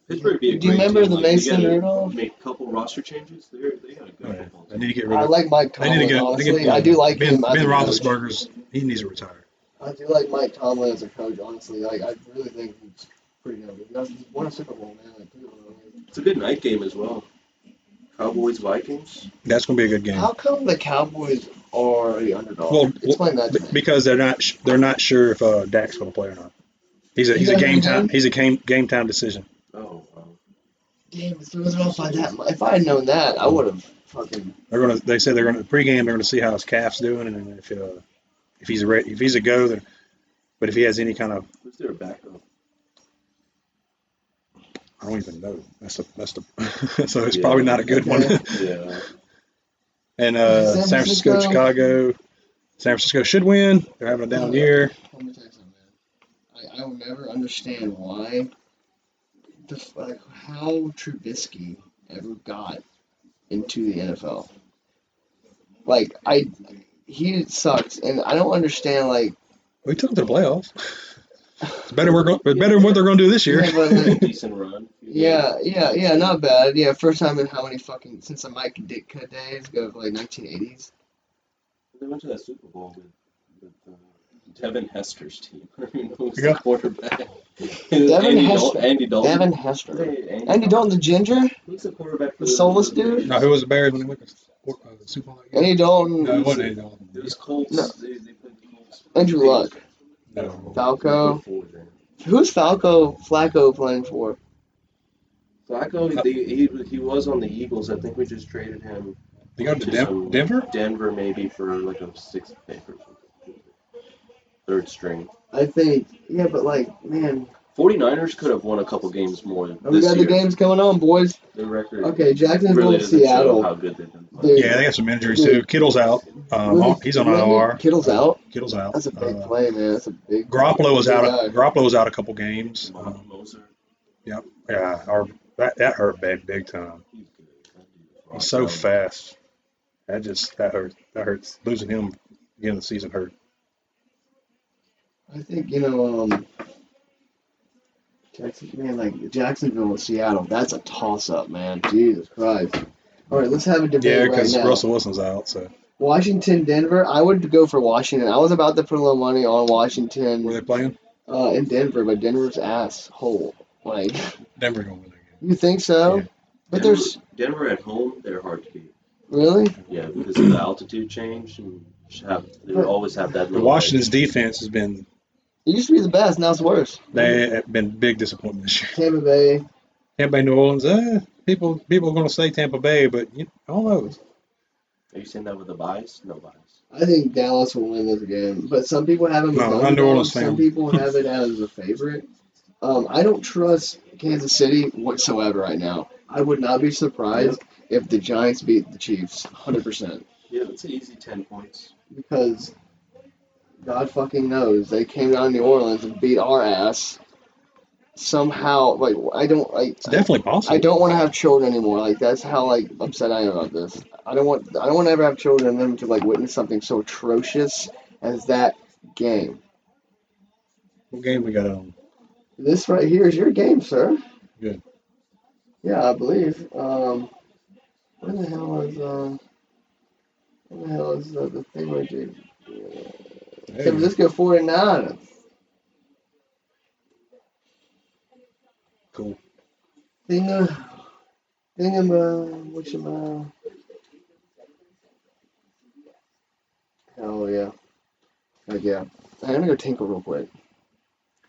Pittsburgh would be a do you great remember team. the Mason Rudolph? Make a couple roster changes. They got a good football They team. need to get rid of. I like Mike Tomlin. Honestly, I do like Ben him. Ben Roethlisberger's. He needs to retire. I do like Mike Tomlin as a coach. Honestly, like I really think he's pretty good. He's won a Super Bowl, man. Like, It's a good night game as well. Cowboys Vikings. That's going to be a good game. How come the Cowboys are the underdog? Well, Explain that to me. because they're not sure if Dak's going to play or not. He's You a guys know game the time game? he's a game time decision. Oh, Damn, if it was off by that, if I had known that, I would have fucking. They said they're gonna pregame. They're gonna see how his calf's doing, and then if he's ready, if he's a go, then, but if he has any kind of, who's their backup? I don't even know. That's the so it's Yeah. probably not a good one. Okay. Yeah. And San San Francisco, Francisco? Chicago. San Francisco should win. They're having a down year. Let me tell you something, man. I will never understand why how Trubisky ever got into the NFL. Like he sucks, and I don't understand. Like We took them to the playoffs. It's better than what they're going to do this year. yeah, but Decent run. yeah, not bad. Yeah, first time in how many fucking since the Mike Ditka days go like 1980s. They went to that Super Bowl with Devin Hester's team. Who was Yeah. the quarterback? Devin Hester. Andy Dalton. Devin Hester. Hey, Andy Dalton, the ginger, Who's the quarterback for the soulless dude. No, who was the Bears when they went to the Super Bowl? Andy Dalton. No, it wasn't Andy Dalton. It was Colts. No. They played the Colts. Andrew Luck. No. Falco. Before then. Who's Flacco playing for? Flacco, he was on the Eagles. I think we just traded him They go to to Denver? Denver maybe for like a sixth pick or something. Third string. I think. Yeah, but like, man. 49ers could have won a couple games more We this got year. the games coming on, boys. Their record Okay, Jacksonville, really doesn't Seattle. show how good they've been Dude. playing. Yeah, they got some injuries too. Kittle's out. He's on IR. Kittle's out. Kittle's out. That's a big play, man. That's a big. Garoppolo was big out. guy. Garoppolo was out a couple games. Moser. Yep. Yeah. That hurt big time. He's good. He's so fast. That hurts. That hurts. Losing him again the season hurt. I think Jacksonville and Seattle. That's a toss-up, man. Jesus Christ. All right, let's have a debate Yeah, right because now. Russell Wilson's out. So Washington, Denver. I would go for Washington. I was about to put a little money on Washington. were they playing? In Denver, but Denver's asshole. Like, Denver gonna win that game. you think so? Yeah. But Denver at home, they're hard to beat. Really? Yeah, because of the altitude change and they always have that. The Washington's defense has been. It used to be the best. Now it's worse. They have been big disappointment this year. Tampa Bay. Tampa Bay, New Orleans. People are going to say Tampa Bay, but I don't know. Are you saying that with a bias? No bias. I think Dallas will win this game, but some people have them as No, I'm underdog. New Orleans fan. Some people have it as a favorite. I don't trust Kansas City whatsoever right now. I would not be surprised if the Giants beat the Chiefs 100%. Yeah, that's an easy 10 points. Because God fucking knows they came down to New Orleans and beat our ass. Somehow, like It's definitely possible. I don't want to have children anymore. Like that's how like upset I am about this. I don't want to ever have children and them to like witness something so atrocious as that game. What game we got on? This right here is your game, sir. Good. Yeah, I believe. Where the hell is the thing right there? San Francisco 49ers. Cool. Hell yeah. Heck yeah. I'm gonna go tinkle real quick.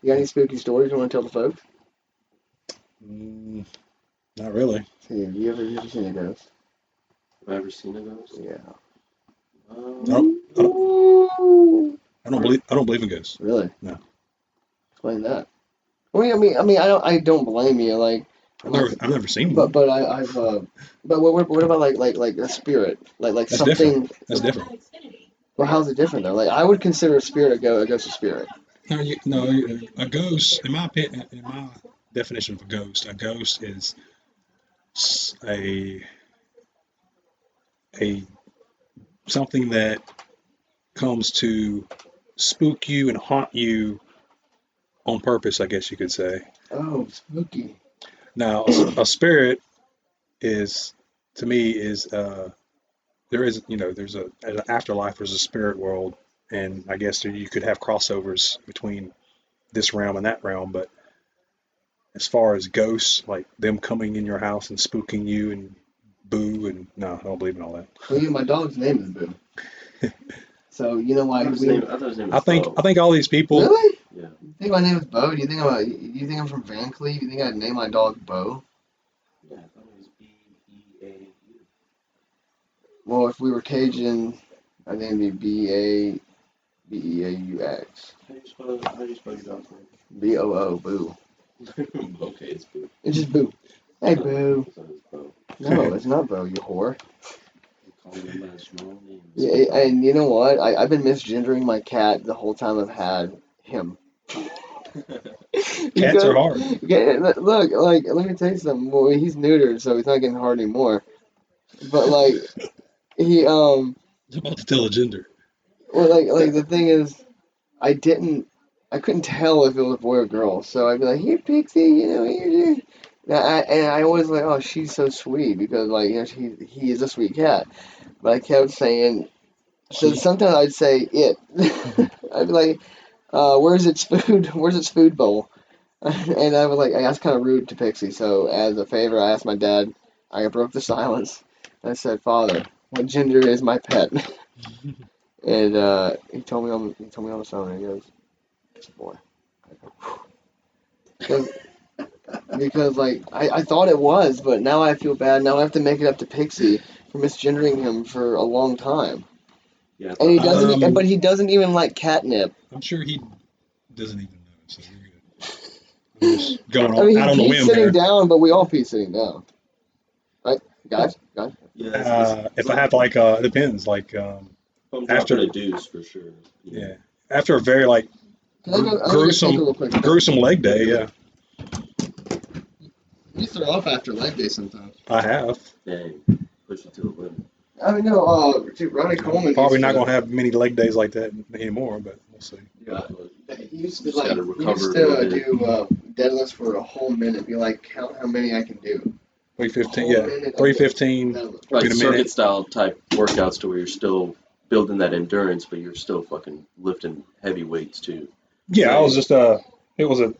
You got any spooky stories you want to tell the folks? Not really. Hey, have you ever seen a ghost? Have I ever seen a ghost? Yeah. I don't believe in ghosts. Really? No. Explain that. I don't blame you. Like, I've never seen but one. but what about like a spirit? Like That's something. different. That's different. Well, how's it different though? Like, I would consider a spirit a ghost a spirit. No, a ghost. In my opinion, in my definition of a ghost is a something that comes to spook you and haunt you on purpose, I guess you could say. Oh, spooky. Now, a spirit is, to me, there is, there's an afterlife, there's a spirit world, and I guess you could have crossovers between this realm and that realm, but as far as ghosts, like them coming in your house and spooking you and Boo, and no, I don't believe in all that. Well, my dog's name is Boo. So you know why I thought his name I was think Bo. I think all these people. Really? Yeah. You think my name is Bo? Do you think I'm from Van Cleve? You think I'd name my dog Bo? Yeah, I thought it was B-E-A-U. Well, if we were Cajun, I think it'd be Beaux. How do you spell your dog's name? Boo, Boo. Okay, it's Boo. It's just Boo. Hey, Oh, Boo. so it's Bo. No, it's not Bo, you whore. You call him by a small name. Yeah, and you know what? I've been misgendering my cat the whole time I've had him. Cats are Because, hard. look, like, let me tell you something. Well, he's neutered, so he's not getting hard anymore. But like, he I'm about to tell a gender. well, like the thing is, I didn't, I couldn't tell if it was a boy or girl. So I'd be like, here, Pixie, here. And I always like, oh, she's so sweet because like, he is a sweet cat. But I kept saying, so She. sometimes I'd say it. I'd be like, where's its food? Where's its food bowl? And I was like, that's kind of rude to Pixie. So as a favor, I asked my dad. I broke the silence. I said, Father, what gender is my pet? And he told me on the phone. And he goes, it's a boy. Because because like I thought it was, but now I feel bad. Now I have to make it up to Pixie for misgendering him for a long time. Yeah, I And thought he it was doesn't. But Um, he doesn't even like catnip. I'm sure he doesn't even know, so you're good. I'm just going I on, mean, out he on the pees whim sitting here. down, but we all pee sitting down, right, guys? Guys. Yeah, If I have to, it depends. Like if I'm dropping after, a deuce for sure. yeah, after a very like Can I go? I'm gonna get paper gruesome real quick. gruesome leg day, yeah, You throw up after leg day sometimes. I have. Dang, push it to the limit. I mean, no. Dude, Ronnie I'm Coleman probably used not to. gonna have many leg days like that anymore, but we'll see. Yeah, But he used you to just got like. to He recover used a little to bit. do deadlifts for a whole minute. Be like, count how many I can do. A 315, whole yeah, minute of 315 deadlift. Like in a minute. circuit style type workouts to where you're still building that endurance, but you're still fucking lifting heavy weights too. Yeah, I was Like, just it was a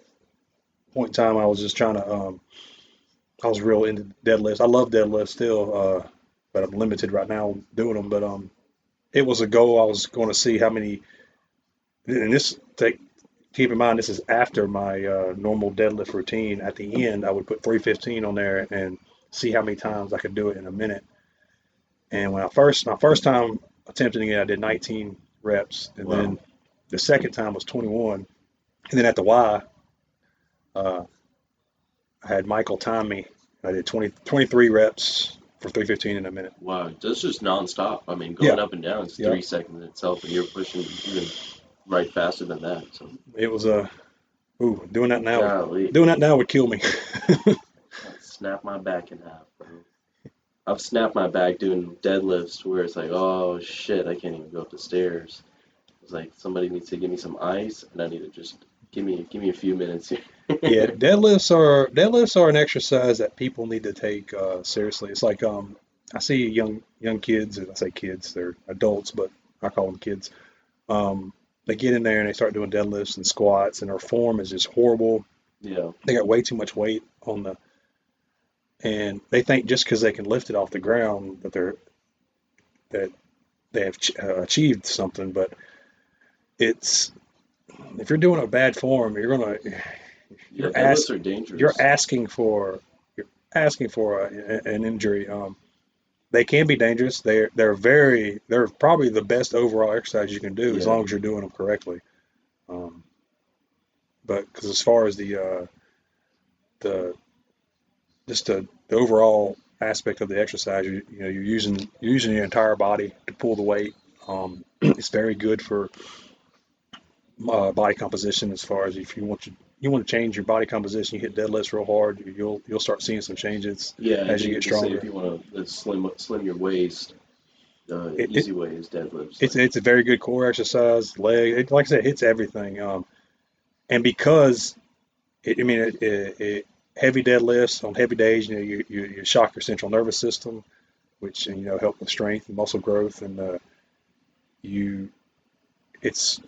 point in time I was just trying to I was real into deadlifts. I love deadlifts still, but I'm limited right now doing them. But it was a goal. I was going to see how many. And keep in mind this is after my normal deadlift routine. At the end, I would put 315 on there and see how many times I could do it in a minute. And when my first time attempting it, I did 19 reps, and wow. then the second time was 21. And then at the Y, uh, I had Michael time me. I did 23 reps for 315 in a minute. Wow, that's just nonstop. I mean, Yeah, going up and down is yeah. 3 seconds in itself, and you're pushing even right faster than that. So, It was ooh, golly, doing that now would kill me. I'd snap my back in half, bro. I've snapped my back doing deadlifts where it's like, oh shit, I can't even go up the stairs. It's like somebody needs to give me some ice, and I need to just give me a few minutes here. Yeah, deadlifts are an exercise that people need to take seriously. It's like I see young kids, and I say kids, they're adults, but I call them kids. They get in there and they start doing deadlifts and squats, and their form is just horrible. Yeah, They got way too much weight on and they think just because they can lift it off the ground that they have achieved something. But it's if you're doing a bad form, yeah, you're ask, deadlifts are you're dangerous. asking for an injury. They can be dangerous. They're probably the best overall exercise you can do as Yeah, long as you're doing them correctly. Um, but because as far as the the overall aspect of the exercise, you're using your entire body to pull the weight. It's very good for body composition as far as if you want to change your body composition, you hit deadlifts real hard, you'll start seeing some changes yeah, and as you then get to say if stronger. you want to slim your waist, the It, it easy way is deadlifts. it's Like, it's a very good core exercise. Like I said, it hits everything. And because I mean, heavy deadlifts on heavy days, you shock your central nervous system, which help with strength and muscle growth, and you it's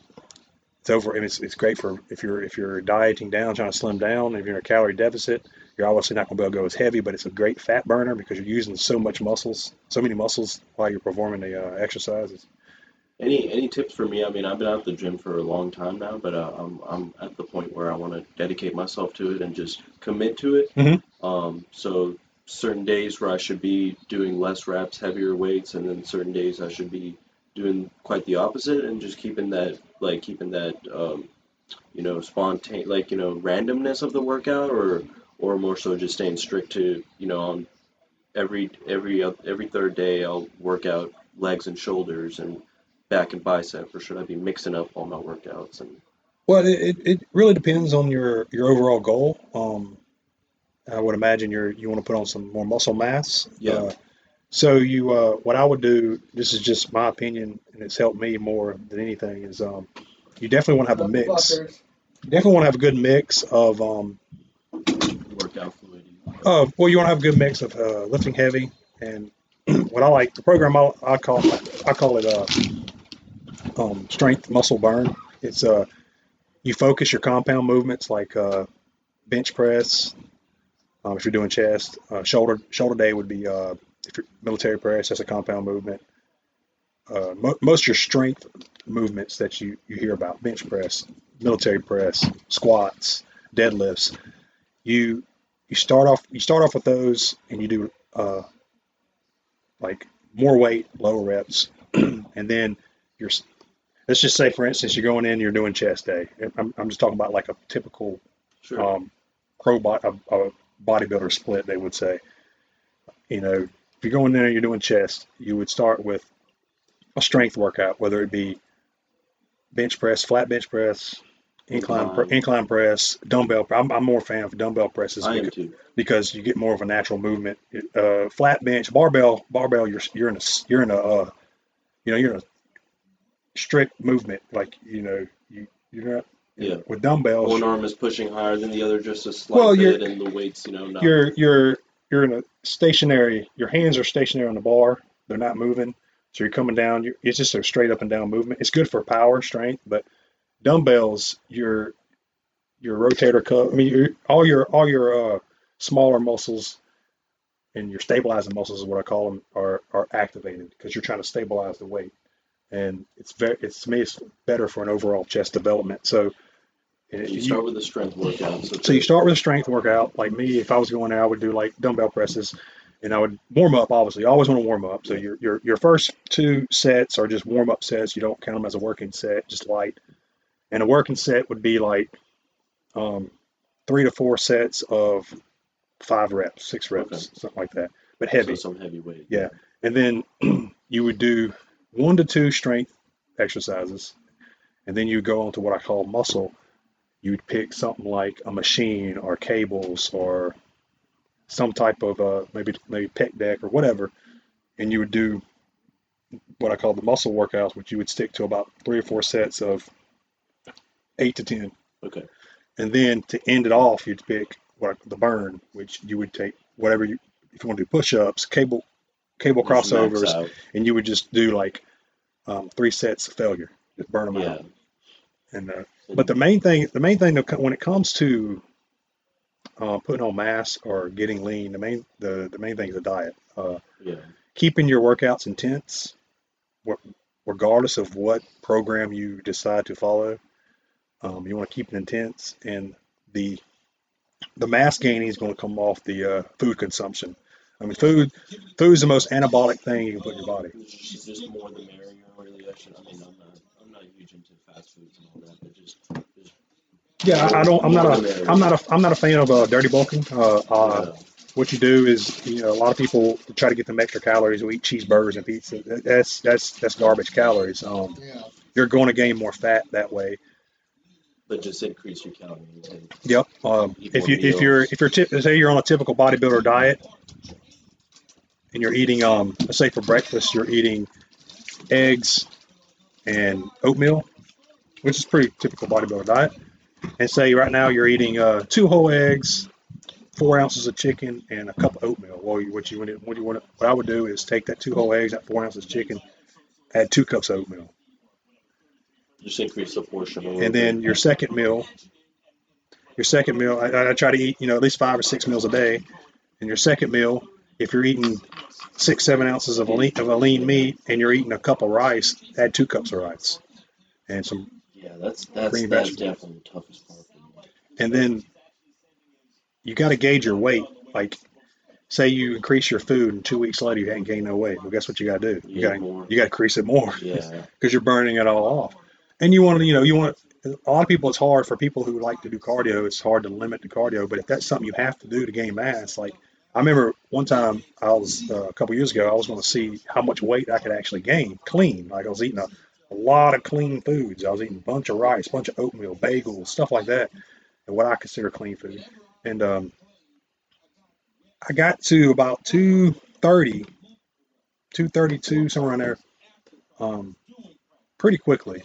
It's over, and it's great for if you're dieting down, trying to slim down. If you're in a calorie deficit, you're obviously not going to be able to go as heavy, but it's a great fat burner because you're using so many muscles while you're performing the exercises. Any tips for me? I mean, I've been at the gym for a long time now, but I'm at the point where I want to dedicate myself to it and just commit to it. Hmm. So certain days where I should be doing less reps, heavier weights, and then certain days I should be doing quite the opposite and just keeping that spontaneous, randomness of the workout, or more so just staying strict to, on every third day I'll work out legs and shoulders and back and bicep, or should I be mixing up all my workouts? And Well, it really depends on your overall goal. I would imagine you want to put on some more muscle mass. yeah, So what I would do, this is just my opinion, and it's helped me more than anything, is you definitely want to have a Love you, mix. fuckers. You definitely want to have a good mix of workout fluidity. well, you want to have a good mix of lifting heavy and what I like the program I call it strength muscle burn. It's you focus your compound movements like bench press. If you're doing chest, shoulder day would be if you're military press. That's a compound movement. Most of your strength movements that you hear about, bench press, military press, squats, deadlifts, you you start off with those and you do like more weight, lower reps, and then you're let's just say for instance you're going in, you're doing chest day. I'm just talking about like a typical Sure, um, pro a bodybuilder split, they would say. If you're going there and you're doing chest, you would start with a strength workout, whether it be bench press, flat bench press, incline. incline press, dumbbell. I'm more a fan of dumbbell presses I am too. because you get more of a natural movement. Flat bench, barbell. You're in a strict movement. Like you're not Yeah, with dumbbells. one arm is pushing higher than the other just a slight Well, bit, and the weights, not. you're in a stationary. Your hands are stationary on the bar. They're not moving. So you're coming down. It's just a straight up and down movement. It's good for power strength, but dumbbells, your rotator cuff. I mean, all your smaller muscles and your stabilizing muscles is what I call them are activated because you're trying to stabilize the weight, and it's to me it's better for an overall chest development. So And if you you start with a strength workout, so so you to start with a strength workout. Like me, if I was going there, I would do like dumbbell presses, and I would warm up. Obviously, you always want to warm up. So yeah, your first two sets are just warm up sets. You don't count them as a working set, just light. And a working set would be like um, 3 to 4 sets of 5 reps, six okay, reps, something like that, but so heavy. some heavy weight, Yeah. And then you would do 1 to 2 strength exercises, and then you go on to what I call muscle. You'd pick something like a machine or cables or some type of maybe pec deck or whatever, and you would do what I call the muscle workouts, which you would stick to about 3 or 4 sets of 8 to 10. okay, And then to end it off, you'd pick the burn, which you would take whatever if you want to do push-ups, cable just max crossovers, out, and you would just do like 3 sets of failure, just burn them yeah, out. And but and the main thing when it comes to putting on mass or getting lean, the main thing is the diet. yeah, Keeping your workouts intense, regardless of what program you decide to follow. You want to keep it intense, and the the mass gaining is going to come off the food consumption. I mean, food is the most anabolic thing you can put in your body. just more the merrier. Really, I mean, I'm not huge into fast foods and all that, but just Yeah, I don't. more the merrier. I'm not a fan of dirty bulking. Yeah, What you do is, a lot of people try to get them extra calories will eat cheeseburgers and pizza. That's garbage calories. Yeah. You're going to gain more fat that way. but just increase your calorie intake, Yep. eat more meals. If you're say you're on a typical bodybuilder diet and you're eating let's say for breakfast you're eating eggs and oatmeal, which is pretty typical bodybuilder diet. And say right now you're eating 2 whole eggs, 4 ounces of chicken, and a cup of oatmeal. Well, what I would do is take that 2 whole eggs, that 4 ounces of chicken, add 2 cups of oatmeal, Just increase the portion a little And then bit. your second meal, I try to eat, at least 5 or 6 meals a day. And your second meal, if you're eating 6, 7 ounces of a lean meat and you're eating a cup of rice, add 2 cups of rice and some Yeah, that's green vegetables. definitely the toughest part for me. And then you got to gauge your weight. Like, say you increase your food and 2 weeks later you ain't gained no weight. Well, guess what you got to do? You get more. You got to increase it more Yeah. because you're burning it all off. And you want a lot of people. It's hard for people who like to do cardio. It's hard to limit the cardio. But if that's something you have to do to gain mass, like I remember one time I was a couple years ago, I was going to see how much weight I could actually gain clean. Like I was eating a lot of clean foods. I was eating a bunch of rice, a bunch of oatmeal, bagels, stuff like that, and what I consider clean food. And I got to about 230, 232, somewhere around there, um, pretty quickly.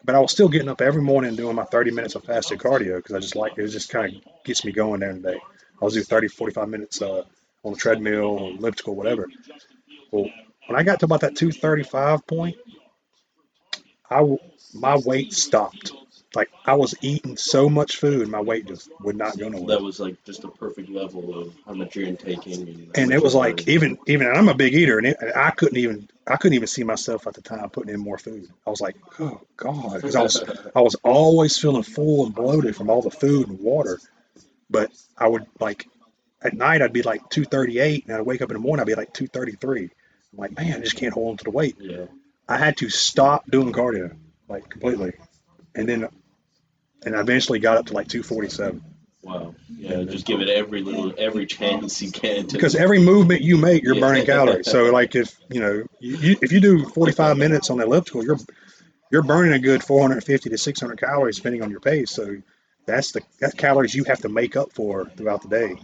But I was still getting up every morning and doing my 30 minutes of fasted cardio because I just like it. It just kind of gets me going during the day. I was doing 30, 45 minutes on the treadmill, or elliptical, whatever. Well, when I got to about that 235 point, my weight stopped. Like I was eating so much food, my weight just would not go nowhere. That was like just a perfect level of how much you're intaking and how And much it you're was like burning. even I'm a big eater, and I couldn't even see myself at the time putting in more food. I was like, oh God, because I was always feeling full and bloated from all the food and water. But I would like at night I'd be like 238, and I'd wake up in the morning I'd be like 233. I'm like, man, I just can't hold on to the weight. Yeah. I had to stop doing cardio like completely, and I eventually got up to like 247. Wow. Yeah. And Just give it every chance you can because to. every movement you make, you're burning calories. Yeah. So like if you do 45 minutes on the elliptical, you're burning a good 450 to 600 calories depending on your pace. So that's calories you have to make up for throughout the day.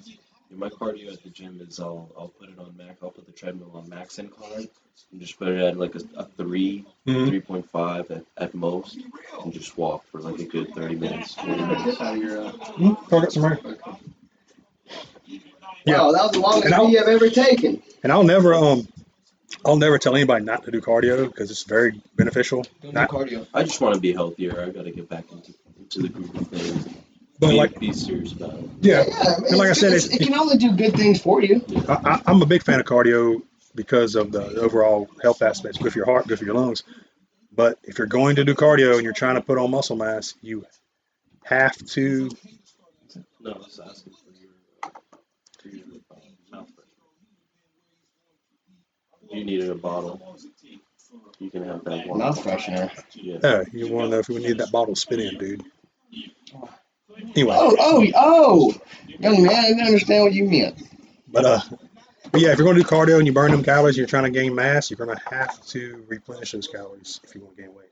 My cardio at the gym is I'll put it on max. I'll put the treadmill on max incline and just put it at like a three, Mm-hmm. 3.5 at most, and just walk for like a good 30 minutes, 40 minutes. Mm-hmm. I got some right. Yeah, Wow, that was the longest and pee I've ever taken. I'll never tell anybody not to do cardio because it's very beneficial. Don't do Not, cardio. I just want to be healthier. I got to get back into the groove of things. but Be serious about it. yeah, Yeah, and like I said, it can only do good things for you. Yeah. I'm a big fan of cardio because of the overall health aspects. Good for your heart, good for your lungs. But if you're going to do cardio and you're trying to put on muscle mass, you have to. No, I was asking for your mouth freshener. You needed a bottle. You can have that one. Mouth freshener. Yeah. You want to know if we need that bottle spit in, dude. Anyway, Oh, young man, I didn't understand what you meant. but yeah, if you're going to do cardio and you burn them calories and you're trying to gain mass, you're going to have to replenish those calories if you want to gain weight.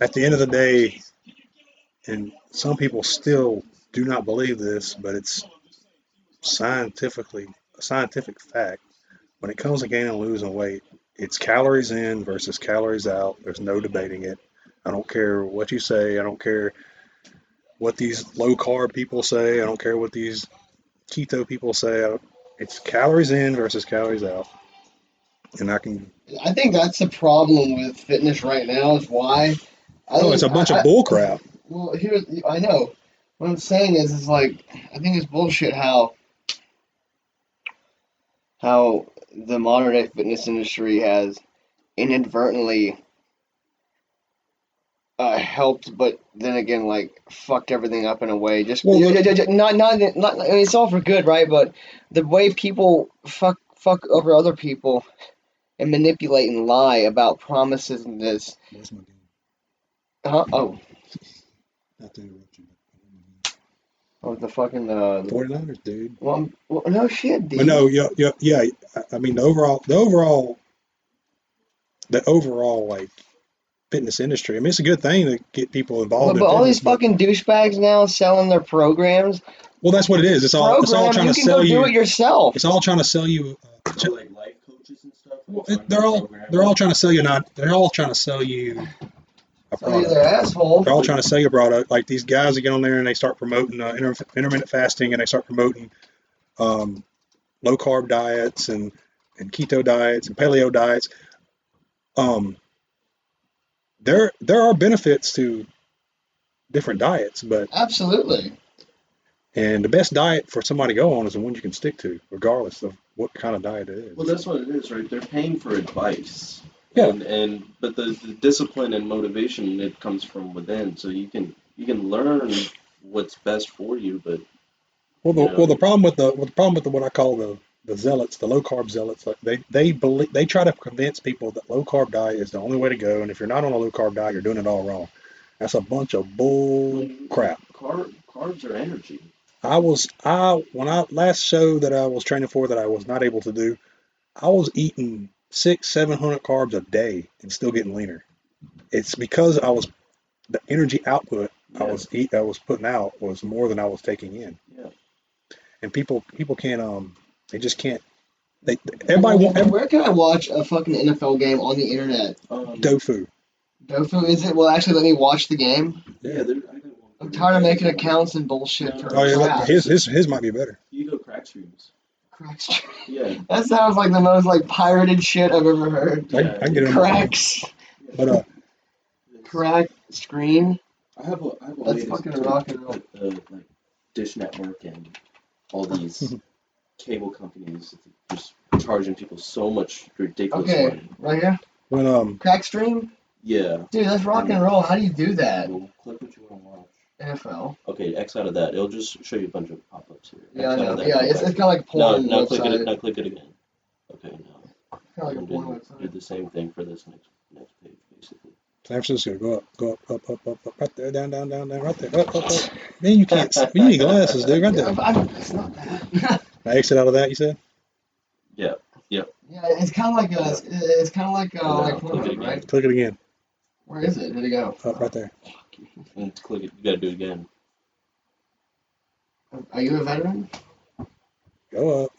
At the end of the day, and some people still do not believe this, but it's scientifically a scientific fact. When it comes to gaining and losing weight, it's calories in versus calories out. There's no debating it. I don't care what you say. I don't care what these low carb people say. I don't care what these keto people say. It's calories in versus calories out. And I can. I think that's the problem with fitness right now. Is why I Oh, it's think a bunch of bull crap. well, here I know. What I'm saying is like I think it's bullshit how the modern day fitness industry has inadvertently helped, but then again, like fucked everything up in a way. Just Well, not. I mean, it's all for good, right? But the way people fuck over other people and manipulate and lie about promises and this. where's my game? Oh, Not to interrupt you. oh, the fucking 49ers, dude. well, no shit, But dude. no, yeah. I mean, the overall like fitness industry. I mean, it's a good thing to get people Well, involved in but all fitness, these but fucking douchebags now selling their programs. well, that's what it is. It's all trying You to can go sell do you. it yourself. It's all trying to sell you. So like life coaches and stuff. Well, Like they're all trying to sell you not. They're all trying to sell you a So you're product. their asshole. They're all trying to sell you a product. Like these guys that get on there and they start promoting intermittent fasting and they start promoting um, low carb diets and keto diets and paleo diets. Um, there are benefits to different diets, but Absolutely. and the best diet for somebody to go on is the one you can stick to, regardless of what kind of diet it Well, is. that's what it is, right? They're paying for advice, Yeah. and but the discipline and motivation, it comes from within. So you can learn what's best for you, but you The know, problem with the what I call the zealots, the low carb zealots, like they try to convince people that low carb diet is the only way to go, and if you're not on a low carb diet, you're doing it all wrong. That's a bunch of bull crap. carbs are energy. I when I last show that I was training for that I was not able to do, I was eating 600-700 carbs a day and still getting leaner. It's because the energy output Yeah, I was putting out was more than I was taking in, yeah. and people can't they just can't they everybody want Where can I watch a fucking NFL game on the internet? tofu. Dofu, is it? Well, actually, let me watch the game. Yeah, Yeah. there, I got one for I'm you. tired of making accounts and bullshit for Oh yeah, look, crap. his might be better. You go crack streams. Cracks. Yeah, That sounds like the most like pirated shit I've ever heard. I can get it on my phone. Cracks. But Crack screen. I have a That's way fucking to rock and roll. put the like Dish Network and all these cable companies just charging people so much ridiculous Okay, money. right here. when Crack stream. Yeah. Dude, that's rock and roll. How do you do that? Well, click what you want to watch. NFL. Okay, X out of that. It'll just show you a bunch of pop-ups here. Yeah, I X out know. of that. Yeah, Go it's back kind to of like a porn now click it. website. Now click it again. Okay, now Kind of like a I'm porn do website. the same thing for this next page, basically. San Francisco, go up, right there, down, right there, up. Man, you can't. You need glasses, dude, right there. It's not bad. I exit out of that. You said. Yeah. Yep. Yeah, it's kind of like it's kind of like Now click it Pornhub, again. right? Click it again. Where is it? Did it go? Up right there. And click it. You gotta do it again. Are you a veteran? Go up.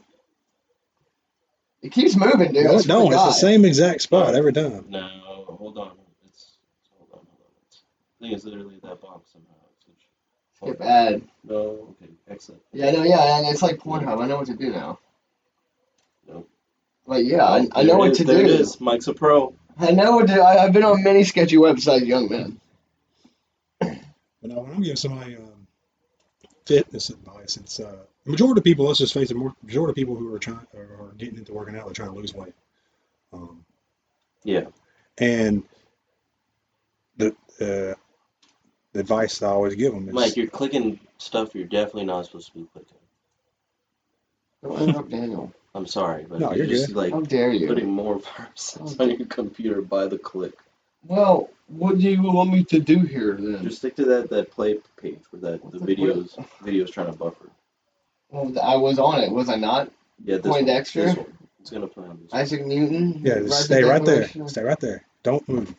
It keeps moving, dude. No, I it swear to don't. It's the God. same exact spot every time. No, hold on. Hold on. I think it's literally that box somehow. Skip ad. No. Okay. Exit. Yeah, I know. Yeah, and it's like Pornhub. I know what to do now. Nope. Like, yeah, Oh, I know what to there it do. is. Mike's a pro. I know what to. I've been on many sketchy websites, young man. But now, when I'm giving somebody fitness advice, it's the majority of people. Let's just face it. Majority of people who are trying or getting into working out, they're trying to lose weight. Um, Yeah. and the the advice I always give them Mike, is, you're clicking stuff you're definitely not supposed to be clicking. Don't interrupt Daniel. I'm sorry, but No, you're you're just good. like How dare you? putting more viruses on your computer by the click. Well, what do you want me to do here then? Just stick to that play page where the video's trying to buffer. Well, I was on it, was I not? Yeah, this Poindexter? one. This one. It's gonna play on this one. Isaac Newton? yeah, Rise just of stay right there. Declaration? Stay right there. Don't move.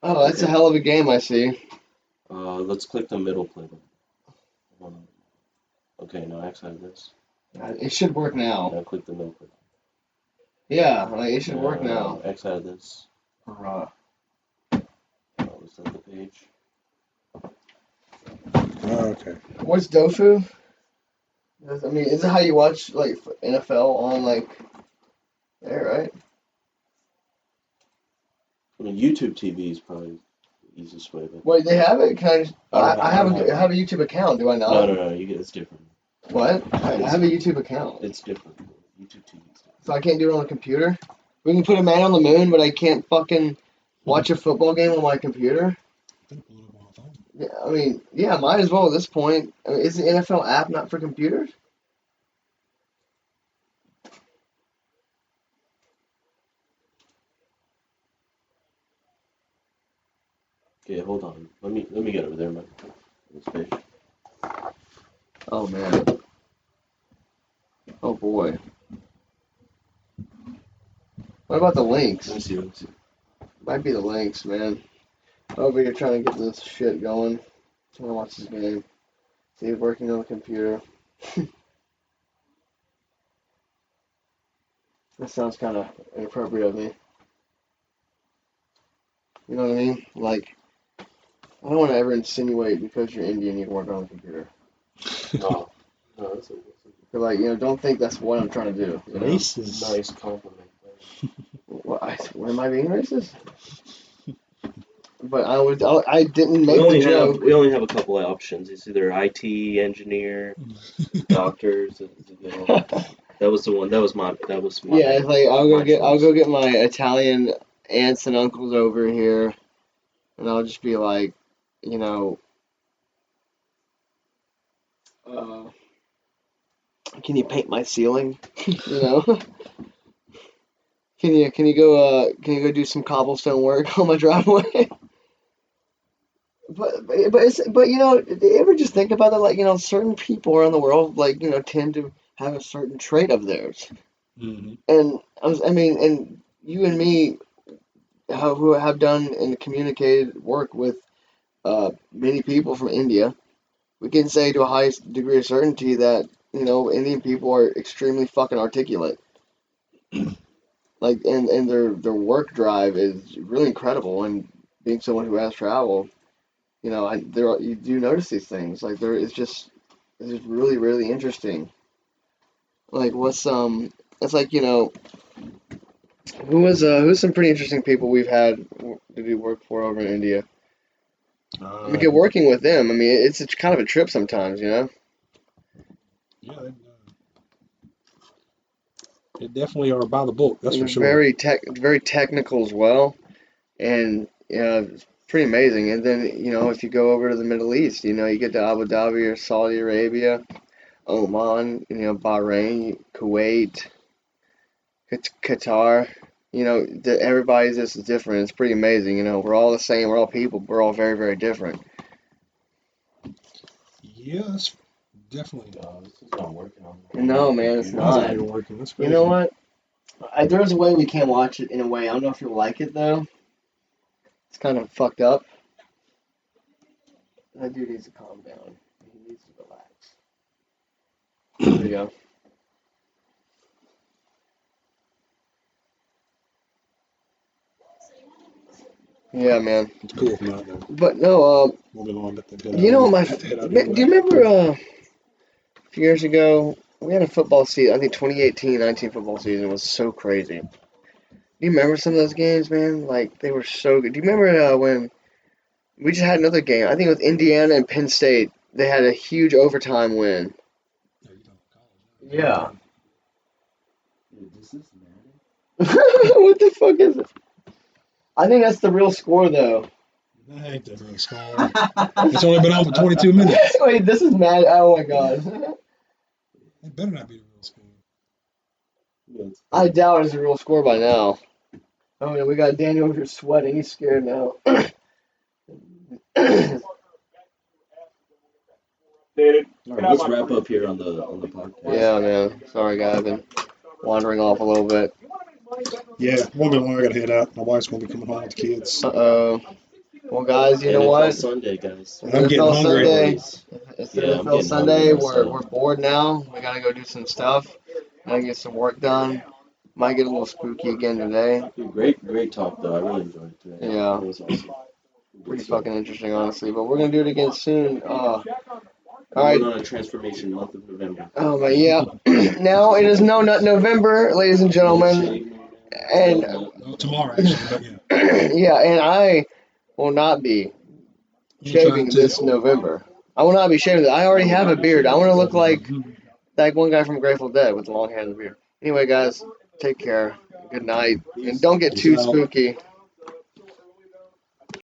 Oh, that's a Okay. hell of a game, I see. Let's click the middle play button. Okay, now X out of this. It should work now. Now click the middle play. Yeah, like, it should work now. X out of this. Hurrah. Was that the page? Okay. What's Dofu? I mean, is it how you watch like NFL on like there, right? I mean, YouTube TV is probably the easiest way, but Wait, they have it? Can I just? I have don't I have a YouTube account, do I not? no. It's different. What? I have a YouTube account. It's different. YouTube TV is different. So I can't do it on the computer? We can put a man on the moon, but I can't fucking watch a football game on my computer? Yeah, I mean, yeah, might as well at this point. I mean, is the NFL app not for computers? Okay, hold on. Let me get over there, Mike. This page. Oh man. Oh boy. What about the links? Let me see. Might be the links, man. Over here trying to get this shit going. Trying to watch this game. See it working on the computer. That sounds kind of inappropriate of me. You know what I mean? Like, I don't want to ever insinuate because you're Indian you can work on the computer. No, that's a But like, don't think that's what I'm trying to do. You know? Racist. nice compliment. What, am I being racist? but I didn't make the joke. We only have a couple of options. It's either IT engineer, doctors. Is a good one. That was the one. That was my. Yeah, it's like I'll choice. go get my Italian aunts and uncles over here, and I'll just be like, you know, uh, can you paint my ceiling? You know, can you go do some cobblestone work on my driveway? But you know, do you ever just think about it? Like, you know, certain people around the world, like, you know, tend to have a certain trait of theirs. Mm-hmm. And I mean, and you and me, who have done and communicated work with many people from India, we can say to a high degree of certainty that, you know, Indian people are extremely fucking articulate. Like, and their work drive is really incredible. And being someone who has traveled, you know, you do notice these things. Like, it's just really really interesting. Like, it's like, you know, who's some pretty interesting people we've had to do work for over in India. I mean, working with them, I mean, it's kind of a trip sometimes, you know. Yeah, they definitely are by the book. That's And for they're sure. very technical as well, and it's pretty amazing. And then, you know, if you go over to the Middle East, you know, you get to Abu Dhabi or Saudi Arabia, Oman, you know, Bahrain, Kuwait, Qatar. You know, everybody's just different. It's pretty amazing. You know, we're all the same. We're all people. But we're all very, very different. Yeah, that's definitely. This is not working on. No, man, it's Why is it not. not even working? That's You crazy. know what? There's a way we can watch it in a way. I don't know if you'll like it though. It's kind of fucked up. That dude needs to calm down. He needs to relax. There you go. Yeah, man. It's cool if not, though. But no, Moving on. Let them head out you know, anyway. Have to head out do anyway. you remember a few years ago we had a football season? I think 2018-19 football season was so crazy. Do you remember some of those games, man? Like, they were so good. Do you remember when we just had another game? I think it was Indiana and Penn State. They had a huge overtime win. Yeah, you talking college. Yeah. Dude, this is Madden. What the fuck is it? I think that's the real score, though. That ain't the real score. It's only been on for 22 minutes. Wait, this is mad. Oh my god. It better not be the real score. I doubt it's the real score by now. Oh, yeah, we got Daniel over here sweating. He's scared now. Yeah, All right, let's wrap up here on the podcast. man. Sorry, guy. I've been wandering off a little bit. Yeah, won't be long. I gotta head out. My wife's gonna be coming home with the kids. Uh-oh. Well, guys, you know NFL what? Sunday, guys. I'm getting NFL hungry. Sunday. Priorities. It's Yeah, I'm NFL getting Sunday. hungry We're myself. bored now. We gotta go do some stuff. Gotta get some work done. Might get a little spooky again today. Dude, great talk though. I really enjoyed it today. Yeah. It was awesome. Pretty fucking interesting, honestly. But we're gonna do it again soon. All We're right. going on a transformation month of November. Oh my, yeah. Now it is no not November, ladies and gentlemen, and No, tomorrow actually, but yeah. yeah, and I will not be I'm trying shaving to. this November. I will not be shaving. I already have a beard. I want to look like that one guy from Grateful Dead with the long hair and the beard. Anyway, guys, take care. Good night, and don't get Peace too out. spooky.